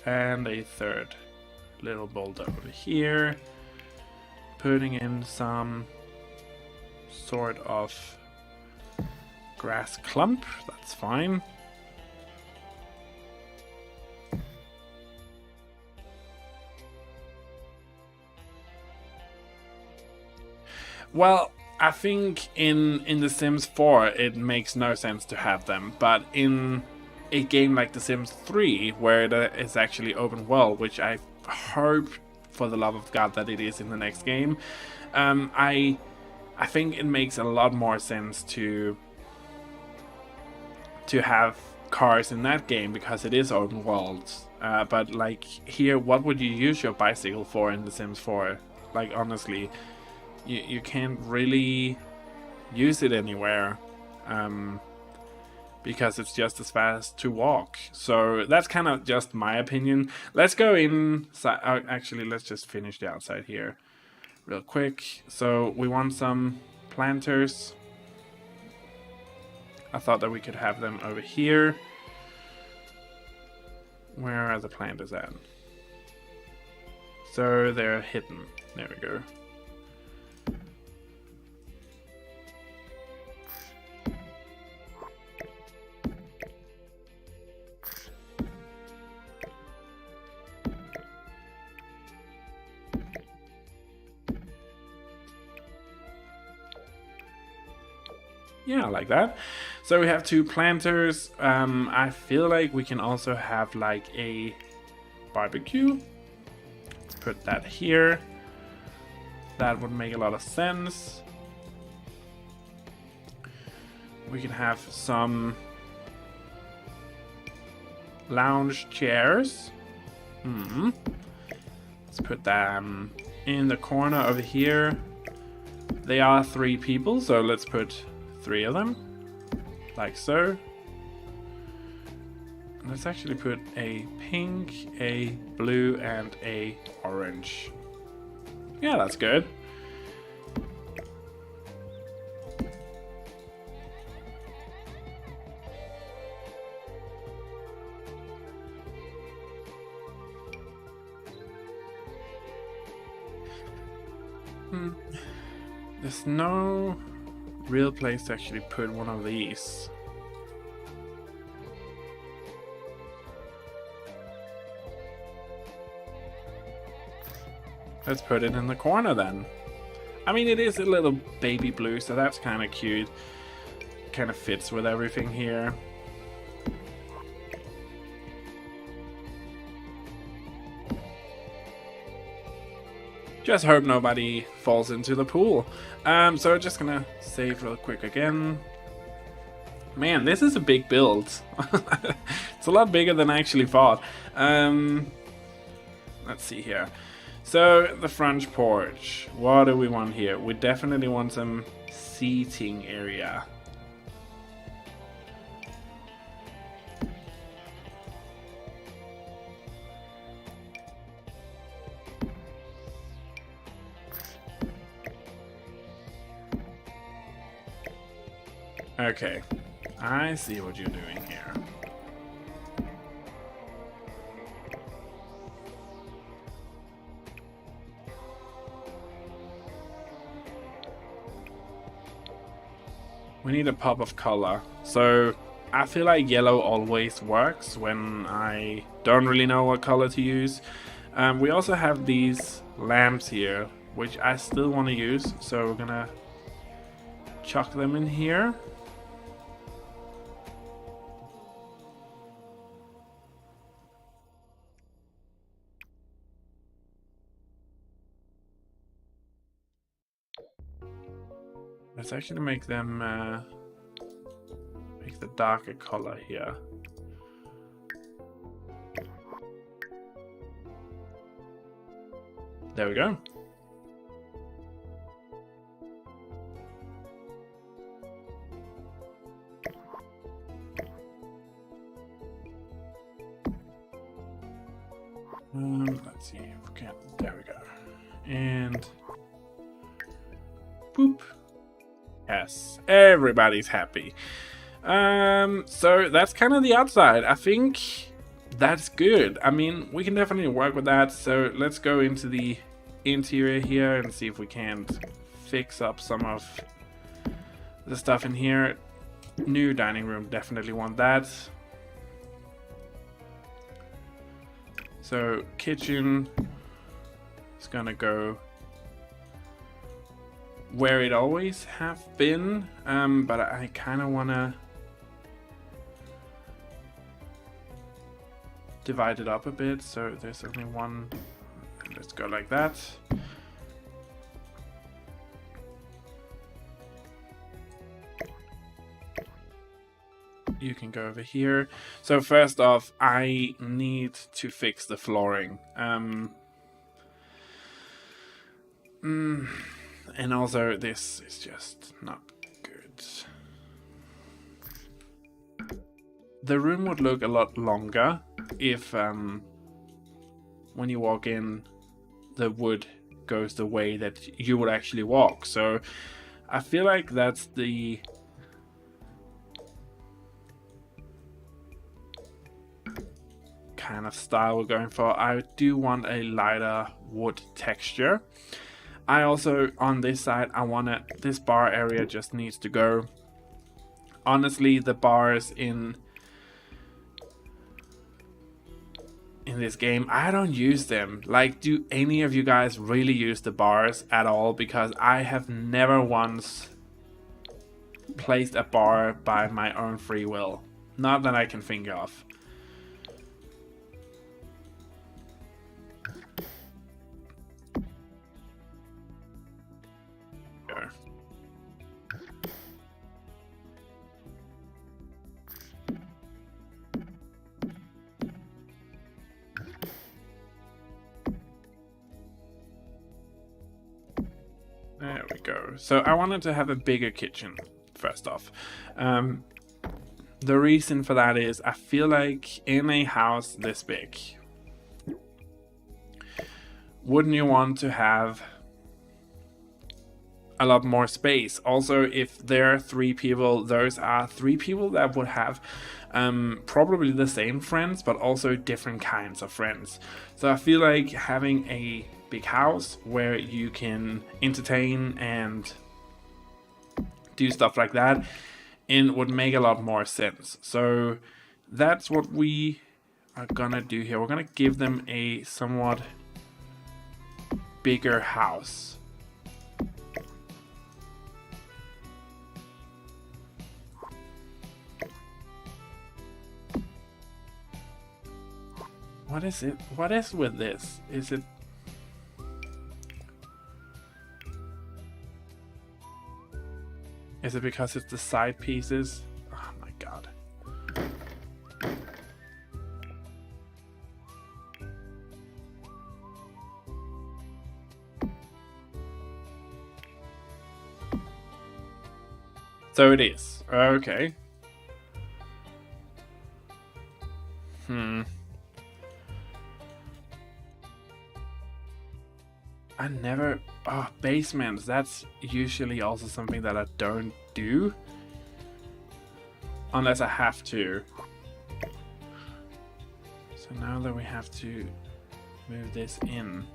and a third little boulder over here. Putting in some sort of grass clump, that's fine. Well, I think in The Sims 4 it makes no sense to have them, but in a game like The Sims 3, where it is actually open world, which I hope for the love of God that it is in the next game, I think it makes a lot more sense to have cars in that game because it is open world. But like here, what would you use your bicycle for in The Sims 4? Like honestly. You can't really use it anywhere because it's just as fast to walk. So that's kind of just my opinion. Let's go inside. Actually, let's just finish the outside here real quick. So we want some planters. I thought that we could have them over here. Where are the planters at? So they're hidden. There we go. Yeah, like that. So we have two planters. I feel like we can also have like a barbecue. Let's put that here. That would make a lot of sense. We can have some lounge chairs. Let's put them in the corner over here. They are 3 people, so let's put 3 of them, like so. Let's actually put a pink, a blue, and a orange. Yeah, that's good. There's no real place to actually put one of these. Let's put it in the corner then. I mean, it is a little baby blue, so that's kind of cute. Kind of fits with everything here. Just hope nobody falls into the pool. So just gonna save real quick again. Man, this is a big build. It's a lot bigger than I actually thought. Let's see here. So, the front porch. What do we want here? We definitely want some seating area. Okay, I see what you're doing here. We need a pop of color. So I feel like yellow always works when I don't really know what color to use. We also have these lamps here, which I still want to use. So we're gonna chuck them in here. Let's actually make them make the darker color here. There we go. Let's see if we can. There we go. And boop. Yes, everybody's happy. So that's kind of the outside. I think that's good. I mean, we can definitely work with that. So let's go into the interior here and see if we can fix up some of the stuff in here. New dining room, definitely want that. So kitchen is gonna go where it always have been, but I kind of want to divide it up a bit, so there's only one. Let's go like that. You can go over here. So first off, I need to fix the flooring. And also, this is just not good. The room would look a lot longer if, when you walk in, the wood goes the way that you would actually walk. So, I feel like that's the kind of style we're going for. I do want a lighter wood texture. I also, on this side, I want this bar area just needs to go. Honestly, the bars in this game, I don't use them. Like, do any of you guys really use the bars at all? Because I have never once placed a bar by my own free will. Not that I can think of. There we go. So I wanted to have a bigger kitchen, first off. The reason for that is I feel like in a house this big, wouldn't you want to have a lot more space? Also, if there are 3 people, those are 3 people that would have probably the same friends, but also different kinds of friends. So I feel like having a big house where you can entertain and do stuff like that, it would make a lot more sense. So that's what we are gonna do here. We're gonna give them a somewhat bigger house. What is it? What is with this? Is it... Is it because it's the side pieces? Oh my So it is. Okay. I never... Oh, basements. That's usually also something that I don't do. Unless I have to. So now that we have to move this in.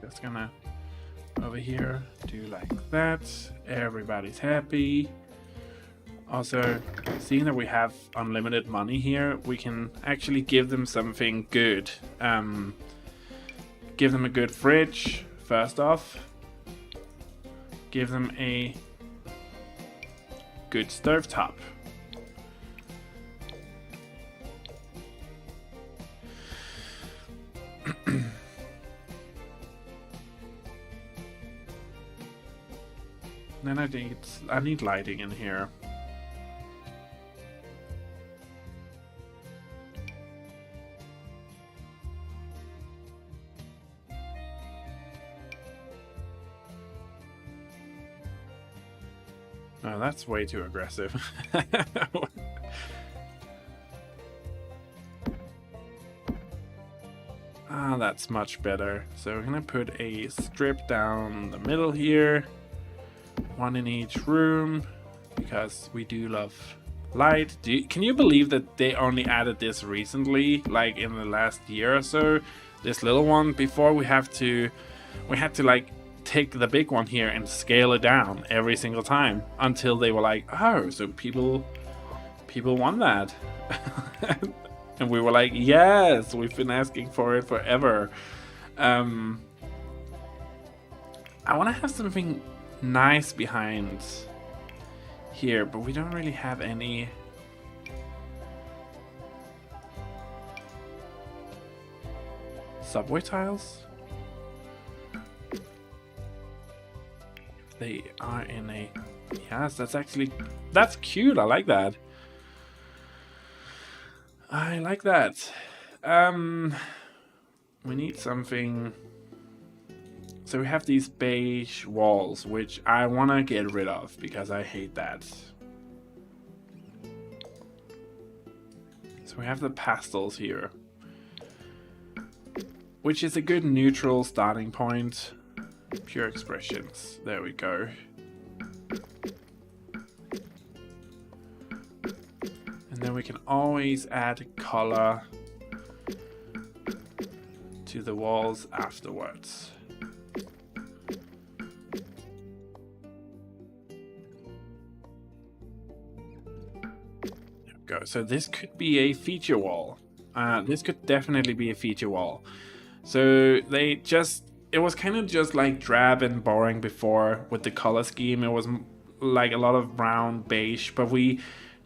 Just gonna over here do like that. Everybody's happy. Also, seeing that we have unlimited money here, we can actually give them something good. Give them a good fridge, first off. Give them a good stovetop. Then I need lighting in here. Oh, that's way too aggressive. Ah, that's much better. So we're gonna put a strip down the middle here. One in each room, because we do love light. Can you believe that they only added this recently, like in the last year or so? This little one. Before we had to like take the big one here and scale it down every single time until they were like, oh, so people want that. And we were like, yes, we've been asking for it forever. I want to have something nice behind here, but we don't really have any. Subway tiles? They are in a... Yes, that's cute. I like that. I like that. We need something. So we have these beige walls, which I want to get rid of because I hate that. So we have the pastels here, which is a good neutral starting point. Pure expressions. There we go. And then we can always add color to the walls afterwards. There we go. So this could be a feature wall. This could definitely be a feature wall. So it was kind of just like drab and boring before with the color scheme. It was like a lot of brown, beige, but we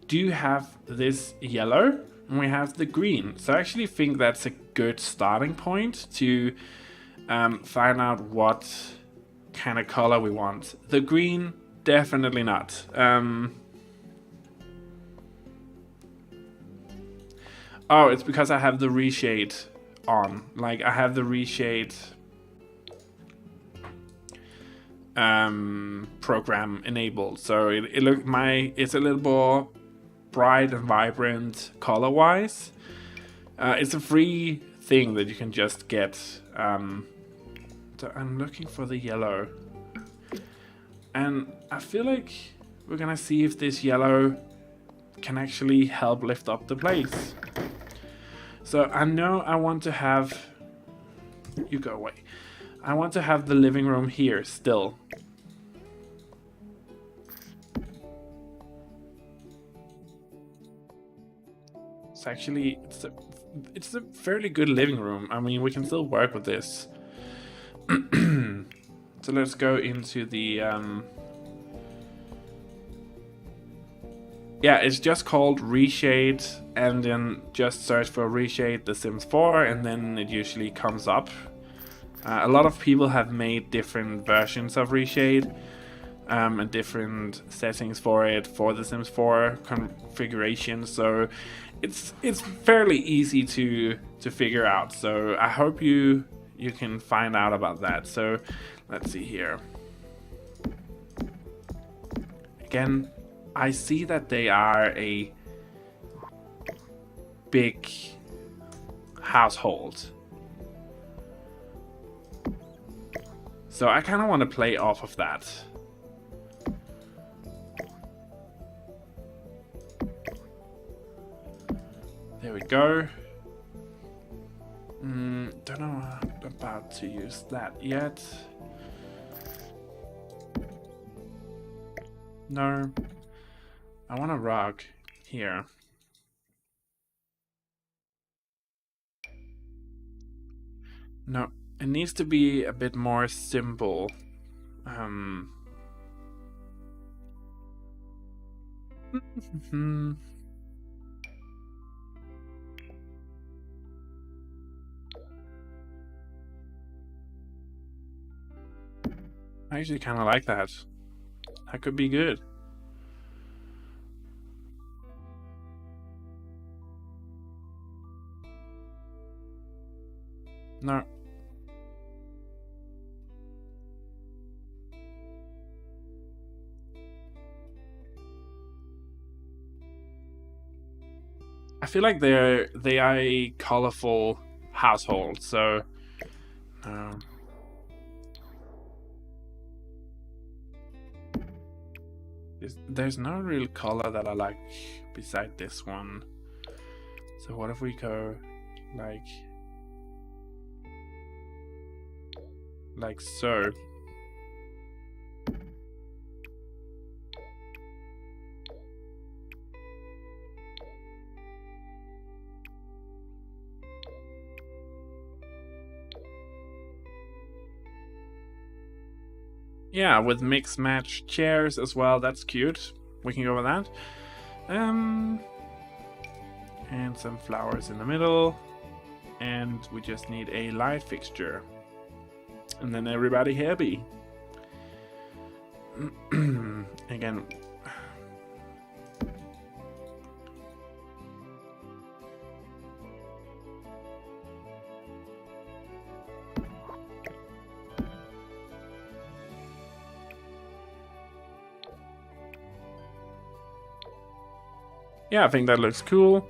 do have this yellow and we have the green. So I actually think that's a good starting point to find out what kind of color we want. The green, definitely not. Oh, it's because I have the reshade on. Like I have the reshade program enabled, so it's a little more bright and vibrant color wise. It's a free thing that you can just get. So I'm looking for the yellow, and I feel like we're gonna see if this yellow can actually help lift up the place. So I know I want to have... You go away. I want to have the living room here still. It's actually... It's a fairly good living room. I mean, we can still work with this. So let's go into the... Yeah, it's just called Reshade, and then just search for Reshade The Sims 4, and then it usually comes up. A lot of people have made different versions of Reshade and different settings for it for The Sims 4 configuration, so it's fairly easy to figure out. So I hope you you can find out about that. So let's see here. Again, I see that they are a big household. So I kind of want to play off of that. There we go. Don't know about to use that yet. No. I want a rug here. No, it needs to be a bit more simple. I actually kind of like that. That could be good. No. I feel like they are a colorful household, so there's no real color that I like beside this one. So what if we go like so? Yeah, with mix match chairs as well. That's cute. We can go with that. And some flowers in the middle. And we just need a light fixture. And then everybody happy. Again. Yeah, I think that looks cool.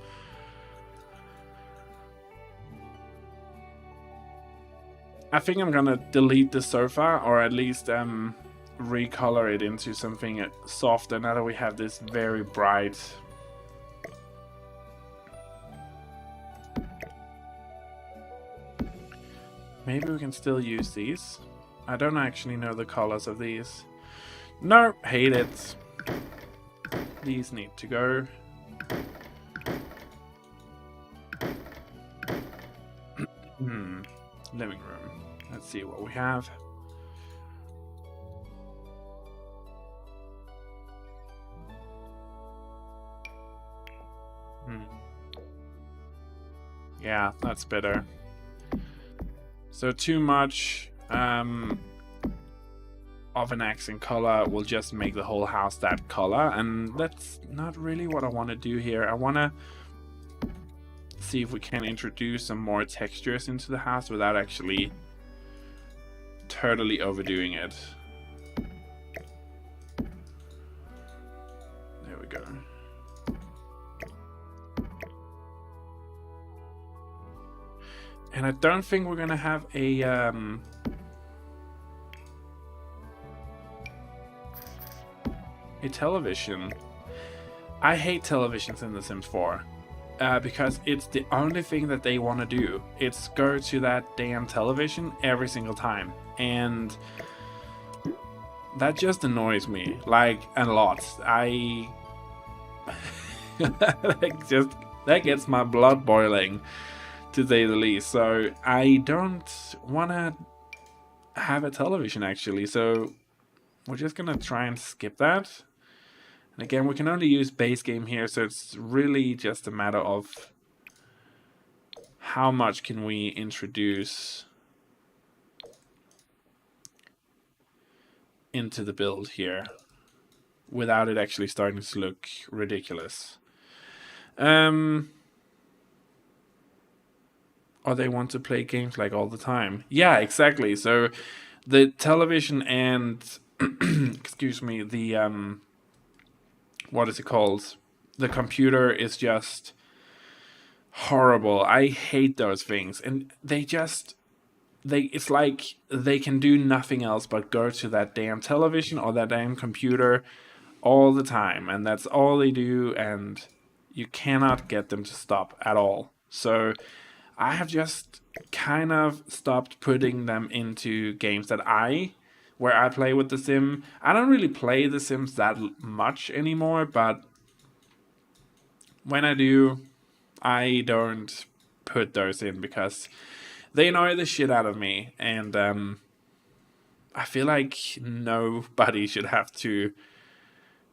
I think I'm gonna delete the sofa, or at least recolor it into something softer now that we have this very bright. Maybe we can still use these. I don't actually know the colors of these. No, hate it. These need to go. Living room. Let's see what we have. Yeah, that's better. So too much of an accent color will just make the whole house that color, and that's not really what I want to do here. I want to see if we can introduce some more textures into the house without actually totally overdoing it. There we go. And I don't think we're gonna have a television. I hate televisions in The Sims 4. Because it's the only thing that they want to do. It's go to that damn television every single time. And that just annoys me, like, a lot. That gets my blood boiling, to say the least. So I don't want to have a television, actually. So we're just going to try and skip that. And again, we can only use base game here, so it's really just a matter of how much can we introduce into the build here without it actually starting to look ridiculous. or they want to play games like all the time. Yeah, exactly. So the television and excuse me, the what is it called? The computer is just horrible. I hate those things, and they it's like they can do nothing else but go to that damn television or that damn computer all the time, and that's all they do, and you cannot get them to stop at all. So I have just kind of stopped putting them into games where I play with the Sim. I don't really play the Sims that much anymore, but when I do, I don't put those in because they annoy the shit out of me, and I feel like nobody should have to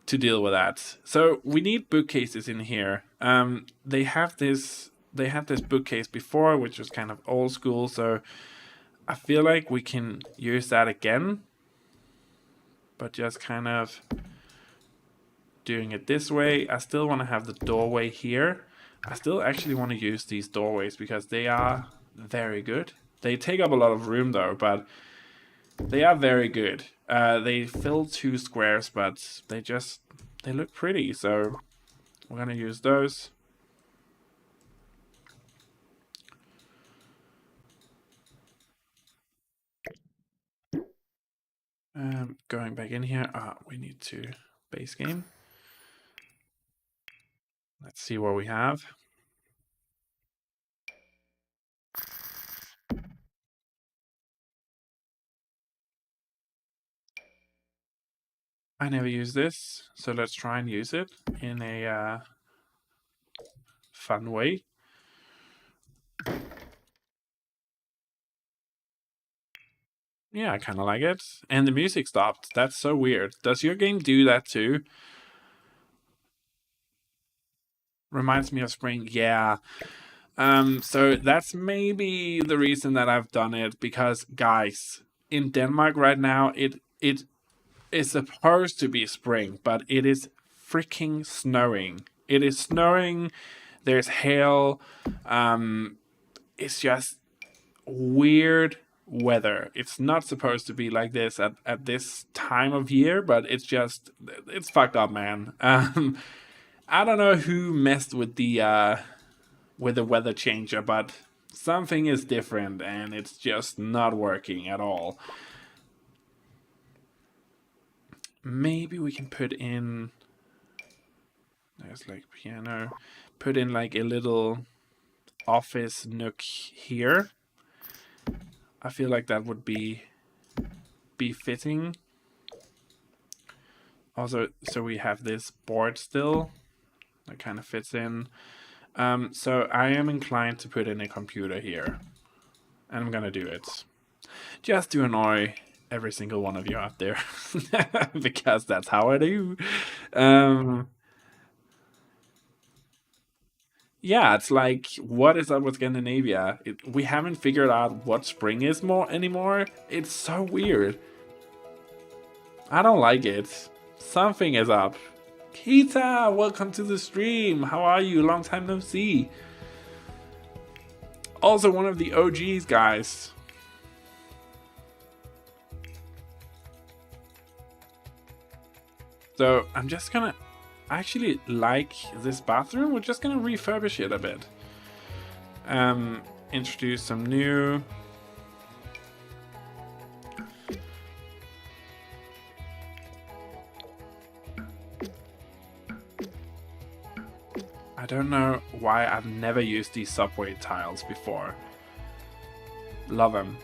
deal with that. So we need bookcases in here. They had this bookcase before, which was kind of old school. So I feel like we can use that again, but just kind of doing it this way. I still want to have the doorway here. I still actually want to use these doorways because they are very good. They take up a lot of room though, but they are very good. They fill 2 squares, but they look pretty, so we're gonna use those. Going back in here, we need to base game. Let's see what we have. I never use this, so let's try and use it in a fun way. Yeah, I kind of like it. And the music stopped. That's so weird. Does your game do that too? Reminds me of spring. Yeah. So that's maybe the reason that I've done it, because guys, in Denmark right now, it is supposed to be spring, but it is freaking snowing. It is snowing. There's hail. It's just weird weather. It's not supposed to be like this at this time of year, but it's fucked up, man. I don't know who messed with the weather changer, but something is different and it's just not working at all. Maybe we can put in, there's like piano, put in like a little office nook here. I feel like that would be fitting. Also, so we have this board still that kind of fits in. So I am inclined to put in a computer here, and I'm gonna do it just to annoy every single one of you out there because that's how I do. Yeah, it's like, what is up with Scandinavia? We haven't figured out what spring is more anymore. It's so weird. I don't like it. Something is up. Kita, welcome to the stream. How are you? Long time no see. Also one of the OGs, guys. So I'm just gonna, I actually like this bathroom. We're just gonna refurbish it a bit. Introduce some new. I don't know why I've never used these subway tiles before. Love them.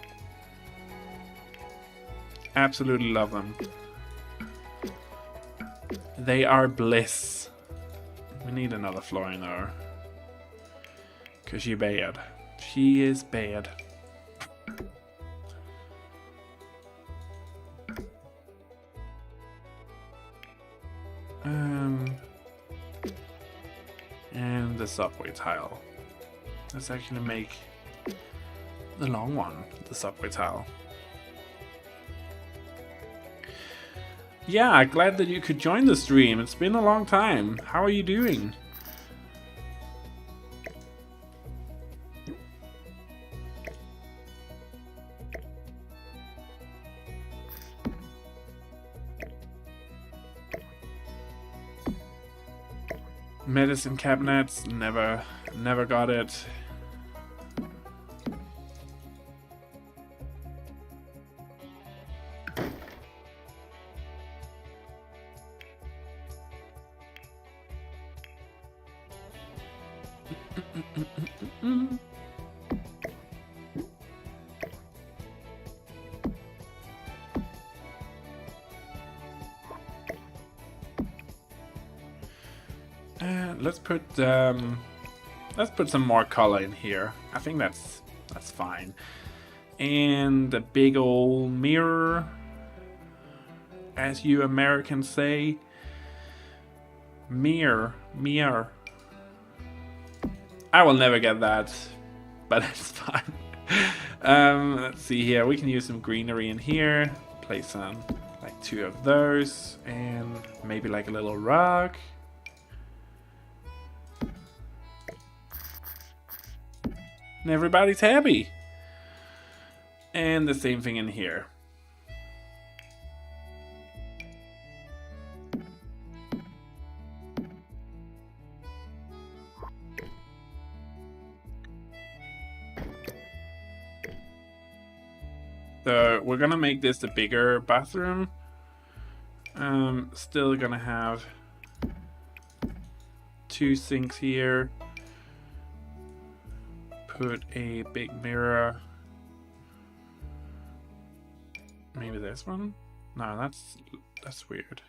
Absolutely love them. They are bliss. We need another floor in there. Cause she's bad. She is bad. And the subway tile. Let's actually make the long one the subway tile. Yeah, glad that you could join the stream. It's been a long time. How are you doing? Medicine cabinets, never got it. Let's put some more color in here. I think that's fine. And a big old mirror, as you Americans say. Mirror. I will never get that, but it's fine. Let's see here. We can use some greenery in here. Place some, like 2 of those, and maybe like a little rug. And everybody's happy. And the same thing in here. So we're gonna make this a bigger bathroom. Still gonna have 2 sinks here. Put a big mirror. Maybe this one? No, that's weird.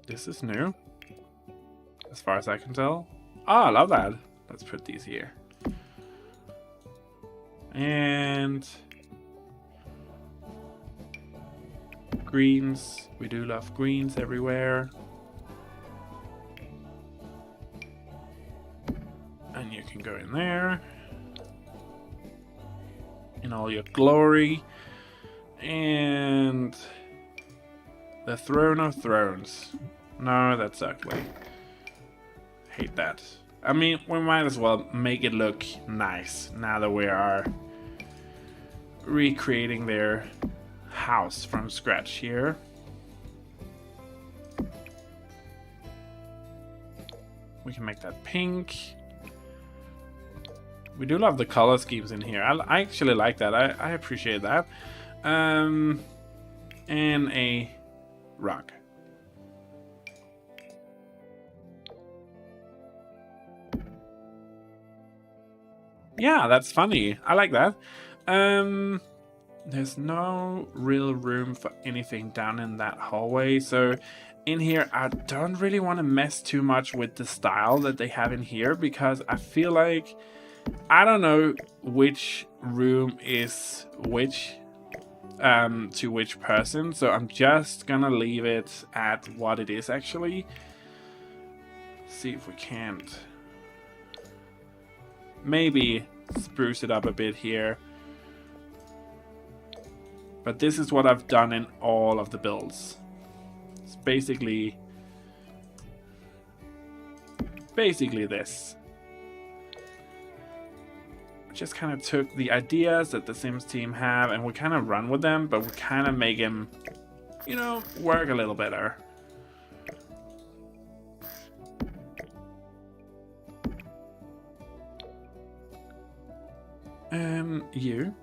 This is new, as far as I can tell. Oh, I love that. Let's put these here. And greens. We do love greens everywhere. And you can go in there in all your glory. And the Throne of Thrones. No, that's ugly. Hate that. I mean, we might as well make it look nice now that we are recreating their house from scratch here. We can make that pink. We do love the color schemes in here. I actually like that. I appreciate that. And a rug. Yeah, that's funny. I like that. There's no real room for anything down in that hallway. So in here, I don't really want to mess too much with the style that they have in here, because I feel like I don't know which room is which to which person. So I'm just gonna leave it at what it is actually. See if we can't maybe spruce it up a bit here. But this is what I've done in all of the builds. It's basically this. We just kind of took the ideas that the Sims team have and we kind of run with them, but we kind of make them, you know, work a little better. You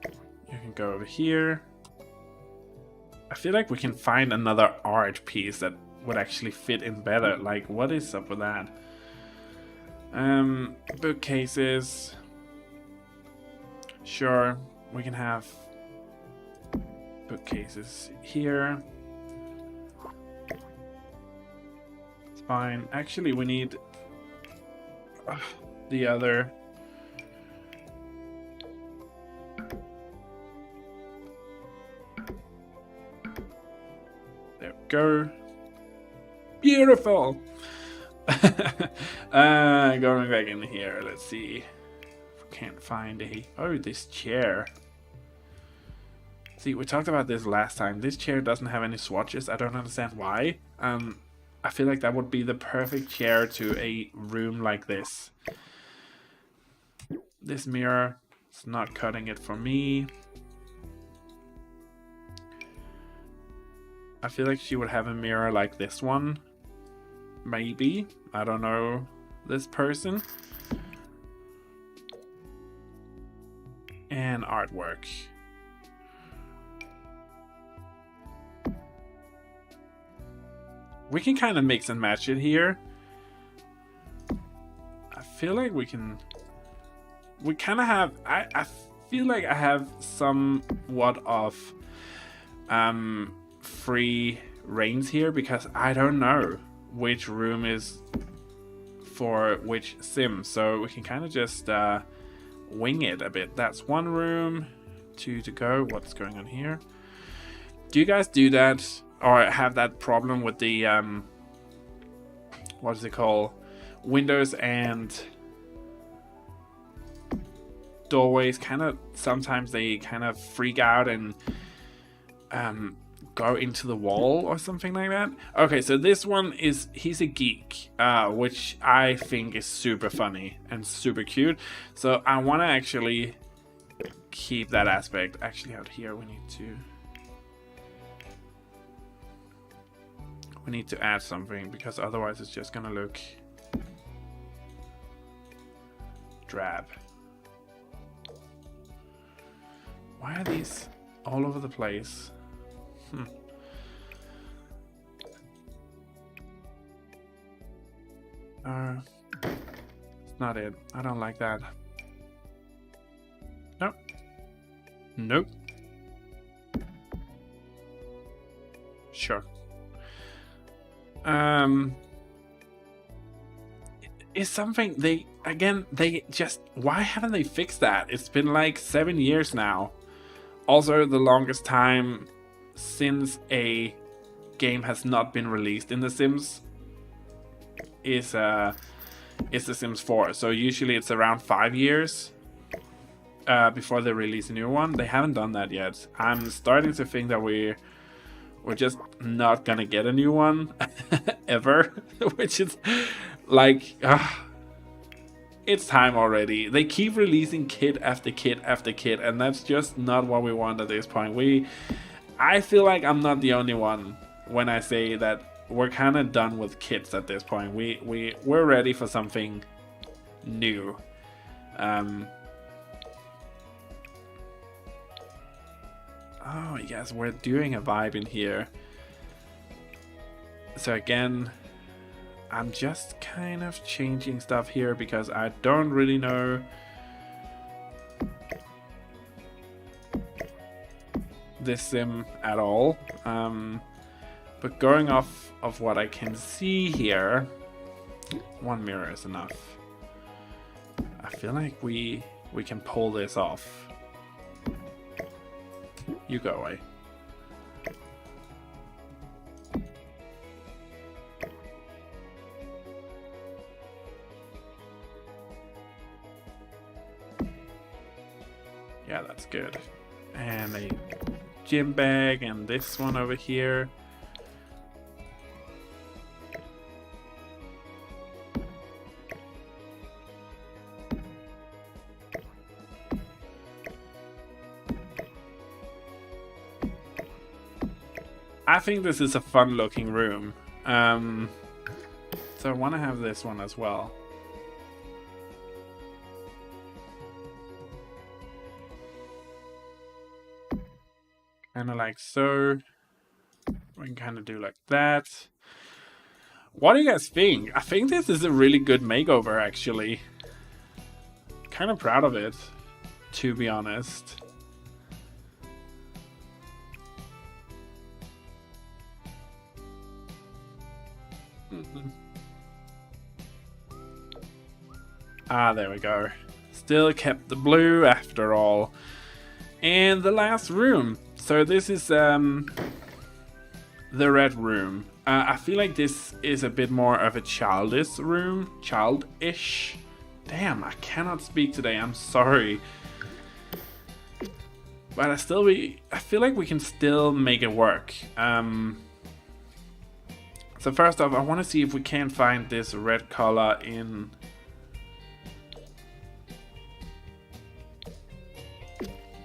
can go over here. I feel like we can find another art piece that would actually fit in better. Like, what is up with that? Bookcases. Sure, we can have bookcases here. It's fine. Actually, we need the other. There we go. Beautiful. Going back in here, let's see. Can't find a... Oh, this chair. See, we talked about this last time. This chair doesn't have any swatches. I don't understand why. I feel like that would be the perfect chair to a room like this. This mirror, it's not cutting it for me. I feel like she would have a mirror like this one. Maybe. I don't know this person. And artwork. We can kind of mix and match it here. I feel like we can... We kind of have... I feel like I have somewhat of free reins here, because I don't know which room is for which sim. So we can kind of just wing it a bit. That's one room. 2 to go. What's going on here? Do you guys do that? Or have that problem with the, what is it called? Windows and doorways. Kind of, sometimes they kind of freak out and go into the wall or something like that. Okay, so this one is, he's a geek, which I think is super funny and super cute. So I want to actually keep that aspect. Actually, out here we need to add something, because otherwise it's just gonna look drab. Why are these all over the place? It's not it. I don't like that. Nope. Nope. Sure. Is something they just, why haven't they fixed that? It's been like 7 years now. Also, the longest time since a game has not been released in The Sims is The Sims 4. So usually it's around 5 years before they release a new one. They haven't done that yet. I'm starting to think that we're just not gonna get a new one ever, which is like, it's time already. They keep releasing kit after kit after kit, and that's just not what we want at this point. I feel like I'm not the only one when I say that we're kind of done with kits at this point. We're ready for something new. Oh yes, we're doing a vibe in here. So again, I'm just kind of changing stuff here because I don't really know this sim at all. But going off of what I can see here, one mirror is enough. I feel like we can pull this off. You go away. Yeah, that's good. And a gym bag, and this one over here. I think this is a fun looking room. So I want to have this one as well. Kind of like so. We can kind of do like that. What do you guys think? I think this is a really good makeover, actually. Kind of proud of it, to be honest. Ah, there we go. Still kept the blue after all. And the last room. So this is the red room. I feel like this is a bit more of a childish room. Childish. Damn, I cannot speak today. I'm sorry. But I feel like we can still make it work. So first off, I want to see if we can find this red color in...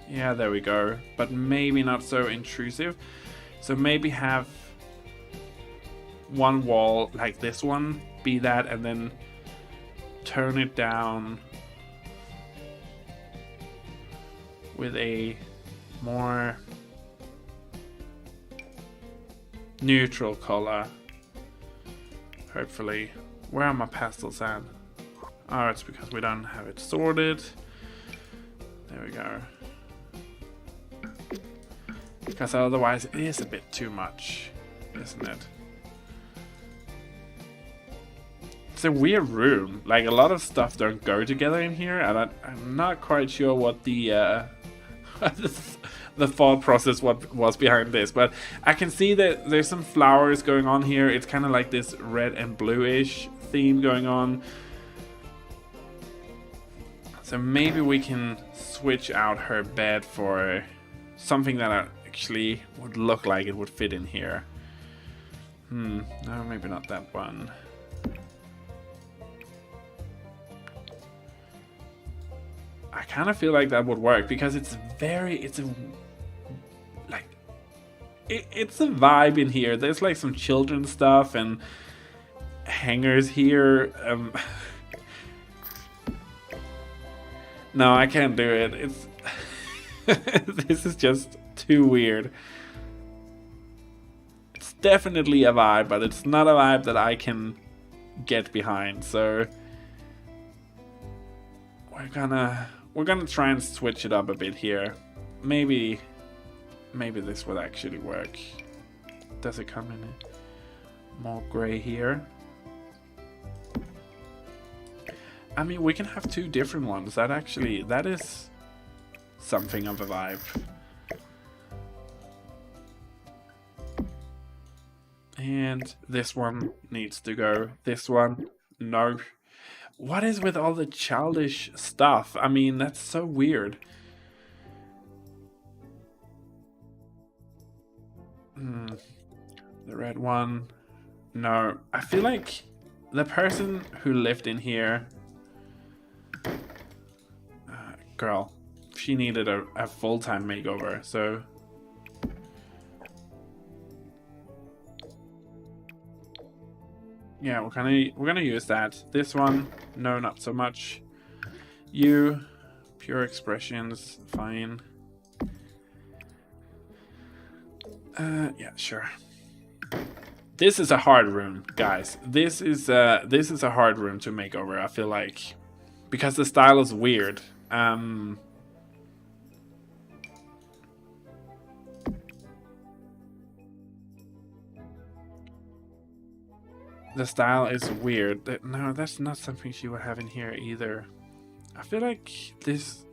Yeah, there we go. But maybe not so intrusive. So maybe have one wall like this one be that, and then turn it down with a more neutral color. Hopefully. Where are my pastels at? Oh, it's because we don't have it sorted. There we go. Because otherwise it is a bit too much, isn't it? It's a weird room. Like, a lot of stuff don't go together in here, and I'm not quite sure what the the thought process what was behind this, but I can see that there's some flowers going on here. It's kind of like this red and bluish theme going on. So maybe we can switch out her bed for something that actually would look like it would fit in here. No, maybe not that one. I kind of feel like that would work because it's a vibe in here. There's like some children's stuff and hangers here. No, I can't do it. It's this is just too weird. It's definitely a vibe, but it's not a vibe that I can get behind. So we're gonna try and switch it up a bit here. Maybe this would actually work. Does it come in more gray here? I mean, we can have two different ones. That is something of a vibe. And this one needs to go. This one, no. What is with all the childish stuff? I mean, that's so weird. The red one, no. I feel like the person who lived in here, girl, she needed a full-time makeover, so yeah, we're gonna use that. This one, no, not so much. You, pure expressions, fine. Yeah, sure. This is a hard room, guys. This is a hard room to make over, I feel like, because the style is weird. The style is weird. No, that's not something she would have in here either. I feel like this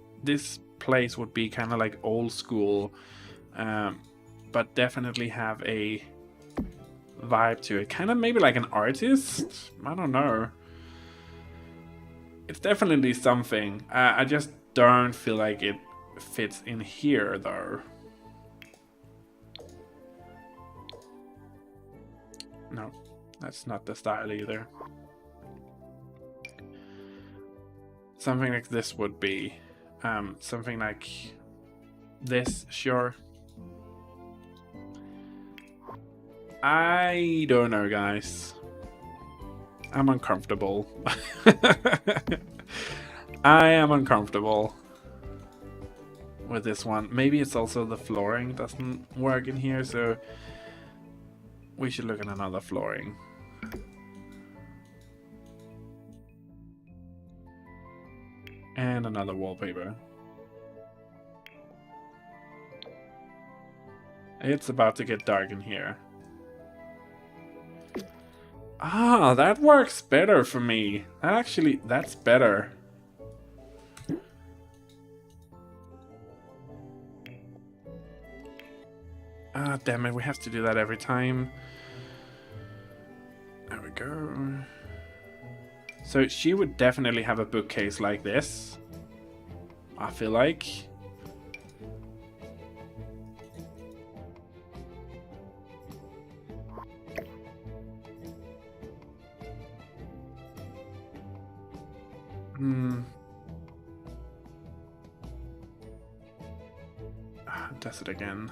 place would be kind of like old school, but definitely have a vibe to it. Kind of maybe like an artist? I don't know. It's definitely something. I just don't feel like it fits in here though. No, that's not the style either. Something like this would be. Something like this, sure. I don't know, guys. I'm uncomfortable. I am uncomfortable with this one. Maybe it's also the flooring doesn't work in here, so we should look at another flooring. And another wallpaper. It's about to get dark in here. Ah, that works better for me. That's better. Ah, damn it, we have to do that every time. There we go. So she would definitely have a bookcase like this, I feel like. Does it again.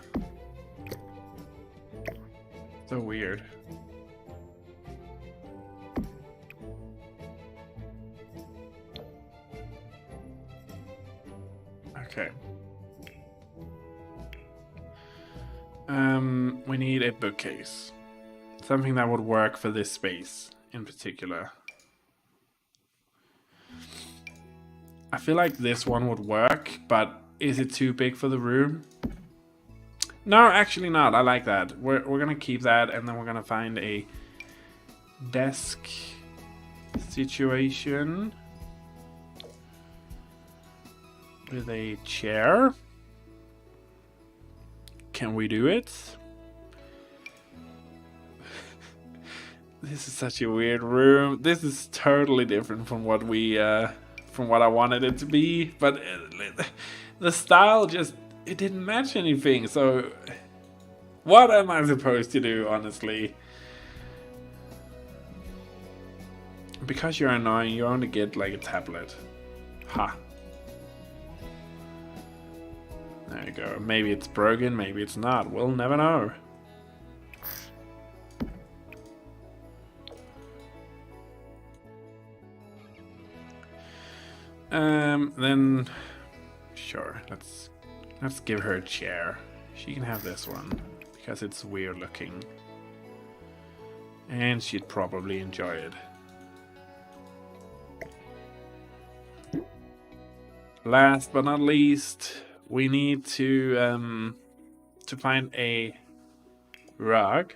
So weird. Okay. We need a bookcase. Something that would work for this space in particular. I feel like this one would work, but is it too big for the room? No, actually not. I like that. We're gonna keep that, and then we're gonna find a desk situation with a chair. Can we do it? This is such a weird room. This is totally different from what we from what I wanted it to be, but the style just, it didn't match anything. So what am I supposed to do, honestly? Because you're annoying, you only get like a tablet. Ha. There you go. Maybe it's broken, maybe it's not. We'll never know. Then sure, let's give her a chair. She can have this one because it's weird looking. And she'd probably enjoy it. Last but not least, we need to find a rug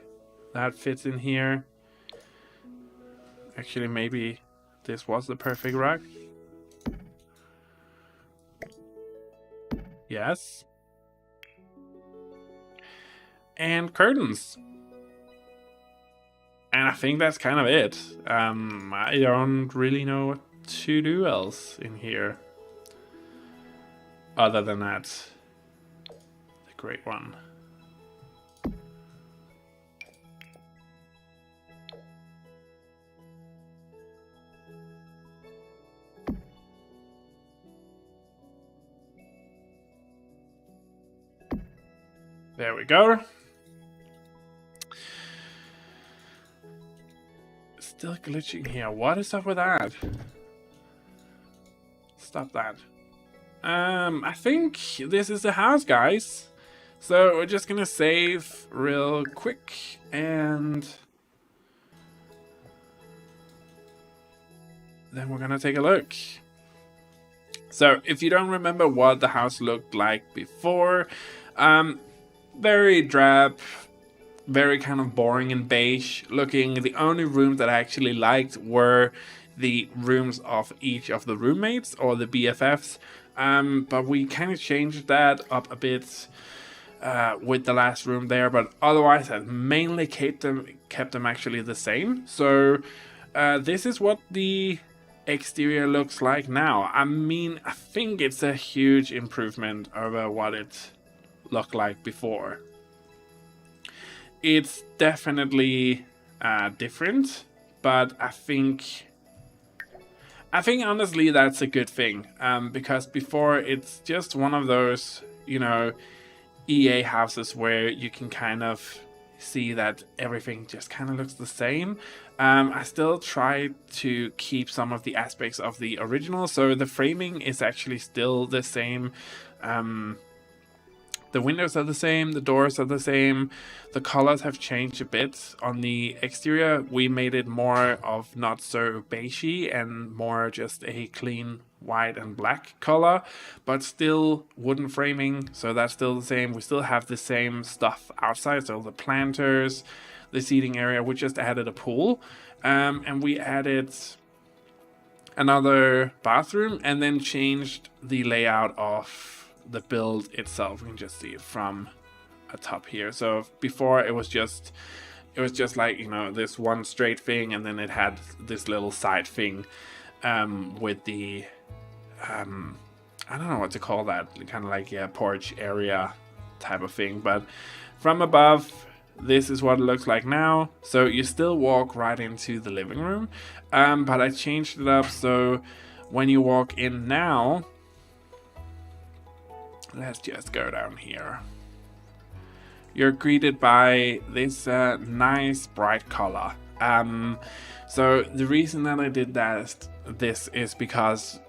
that fits in here. Actually, maybe this was the perfect rug. Yes. And curtains. And I think that's kind of it. I don't really know what to do else in here. Other than that, the great one. There we go. Still glitching here. What is up with that? Stop that. I think this is the house, guys. So we're just gonna save real quick and then we're gonna take a look. So if you don't remember what the house looked like before, very drab, very kind of boring and beige looking. The only rooms that I actually liked were the rooms of each of the roommates or the BFFs. But we kind of changed that up a bit with the last room there. But otherwise, I mainly kept them actually the same. So this is what the exterior looks like now. I mean, I think it's a huge improvement over what it looked like before. It's definitely different, but I think honestly that's a good thing, because before it's just one of those, you know, EA houses where you can kind of see that everything just kind of looks the same. I still try to keep some of the aspects of the original, so the framing is actually still the same. The windows are the same, the doors are the same, the colors have changed a bit. On the exterior, we made it more of not so beigey and more just a clean white and black color, but still wooden framing, so that's still the same. We still have the same stuff outside, so the planters, the seating area. We just added a pool, and we added another bathroom and then changed the layout of the build itself. We can just see it from atop here. So before it was just like, you know, this one straight thing, and then it had this little side thing with the I don't know what to call that, kind of like a porch area type of thing. But from above, this is what it looks like now. So you still walk right into the living room, but I changed it up so when you walk in now, let's just go down here. You're greeted by this nice bright color. So the reason that I did this is because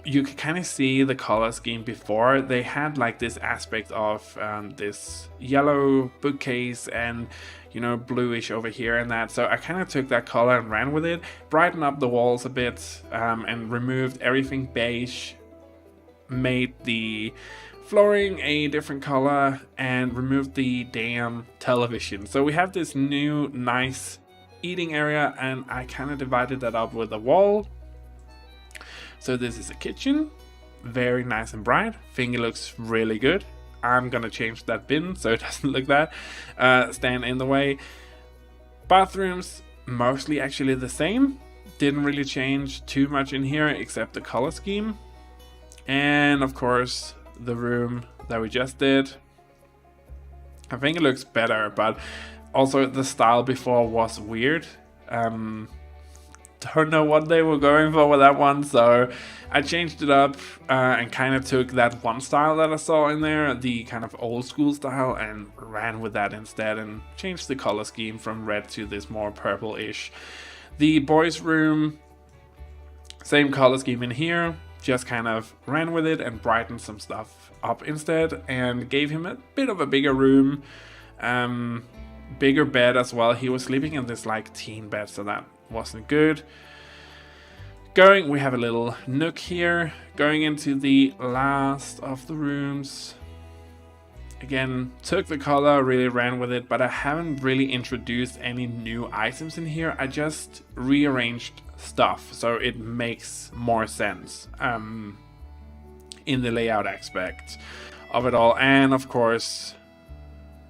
you could kind of see the color scheme before. They had like this aspect of this yellow bookcase and, you know, bluish over here and that. So I kind of took that color and ran with it, brightened up the walls a bit, and removed everything beige, made the flooring a different color, and removed the damn television. So we have this new nice eating area, and I kind of divided that up with a wall. So this is a kitchen, very nice and bright. Think it looks really good. I'm gonna change that bin so it doesn't look that stand in the way. Bathrooms, mostly actually the same. Didn't really change too much in here except the color scheme. And of course, the room that we just did. I think it looks better, but also the style before was weird. Don't know what they were going for with that one, so I changed it up and kind of took that one style that I saw in there, the kind of old school style, and ran with that instead and changed the color scheme from red to this more purple-ish. The boys' room, same color scheme in here, just kind of ran with it and brightened some stuff up instead and gave him a bit of a bigger room, bigger bed as well. He was sleeping in this like teen bed, so that wasn't good. We have a little nook here. Going into the last of the rooms. Again, took the color, really ran with it, but I haven't really introduced any new items in here. I just rearranged stuff so it makes more sense in the layout aspect of it all. And of course,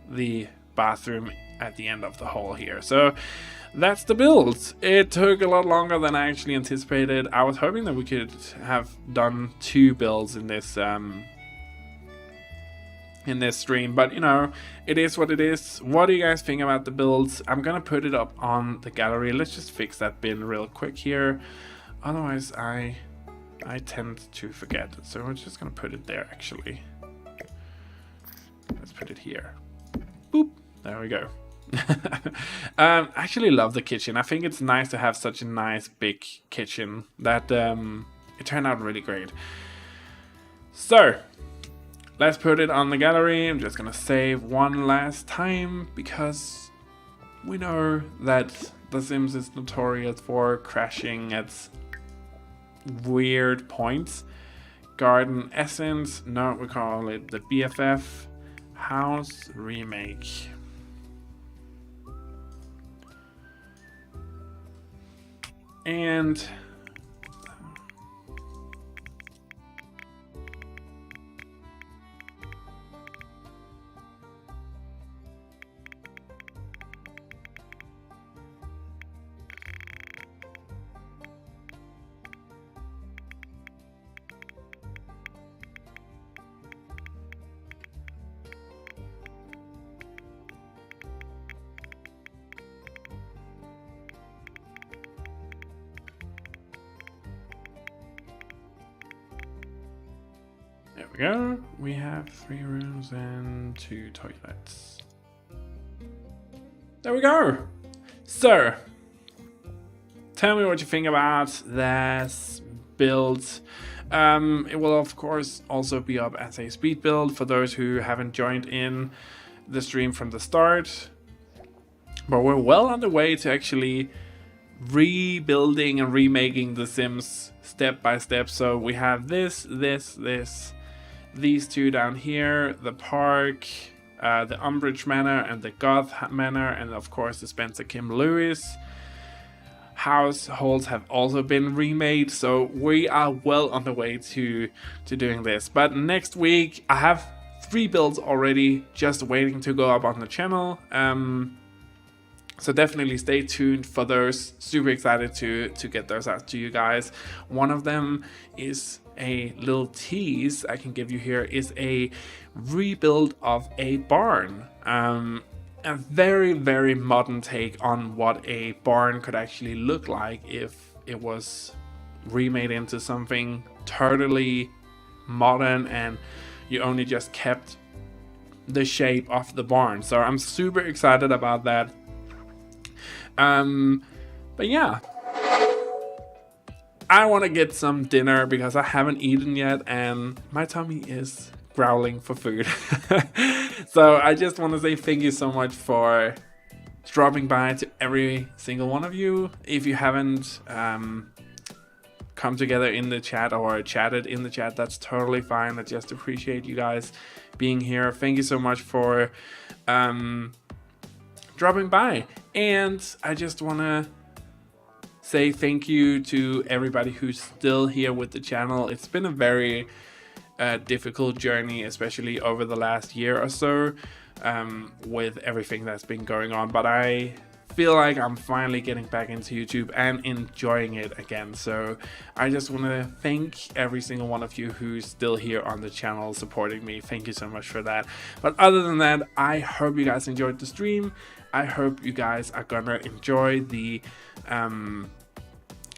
the bathroom at the end of the hall here. So that's the build. It took a lot longer than I actually anticipated. I was hoping that we could have done 2 builds in this stream, but you know, it is what it is. What do you guys think about the builds? I'm gonna put it up on the gallery. Let's just fix that bin real quick here. Otherwise, I tend to forget. So we're just gonna put it there actually. Let's put it here. Boop. There we go. I actually love the kitchen. I think it's nice to have such a nice big kitchen that it turned out really great. So let's put it on the gallery. I'm just gonna save one last time because we know that The Sims is notorious for crashing at weird points. Garden Essence, no, we call it the BFF House Remake. And there we go. We have 3 rooms and 2 toilets. There we go. So, tell me what you think about this build. It will of course also be up as a speed build for those who haven't joined in the stream from the start. But we're well on the way to actually rebuilding and remaking The Sims step by step. So we have this, these 2 down here, the park, the Umbridge Manor and the Goth Manor, and of course the Spencer Kim Lewis households have also been remade. So we are well on the way to doing this. But next week I have 3 builds already just waiting to go up on the channel. So definitely stay tuned for those. Super excited to get those out to you guys. One of them is a little tease I can give you here, is a rebuild of a barn. A very, very modern take on what a barn could actually look like if it was remade into something totally modern and you only just kept the shape of the barn. So I'm super excited about that. But yeah, I want to get some dinner because I haven't eaten yet and my tummy is growling for food. So I just want to say thank you so much for dropping by to every single one of you. If you haven't come together in the chat or chatted in the chat, that's totally fine. I just appreciate you guys being here. Thank you so much for dropping by. And I just want to say thank you to everybody who's still here with the channel. It's been a very difficult journey, especially over the last year or so, with everything that's been going on, but I feel like I'm finally getting back into YouTube and enjoying it again. So I just want to thank every single one of you who's still here on the channel supporting me. Thank you so much for that. But other than that, I hope you guys enjoyed the stream. I hope you guys are gonna enjoy the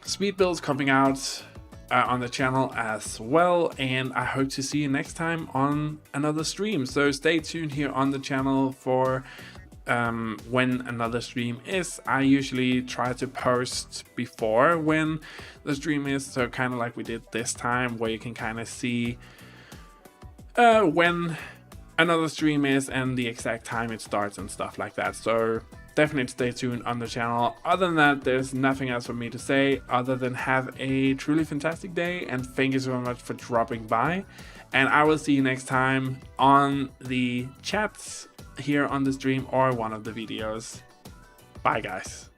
speed builds coming out on the channel as well, and I hope to see you next time on another stream. So stay tuned here on the channel for when another stream is. I usually try to post before when the stream is, so kind of like we did this time, where you can kind of see when another stream is and the exact time it starts and stuff like that. So definitely stay tuned on the channel. Other than that, there's nothing else for me to say other than have a truly fantastic day, and thank you so much for dropping by. And I will see you next time on the chats here on the stream or one of the videos. Bye guys.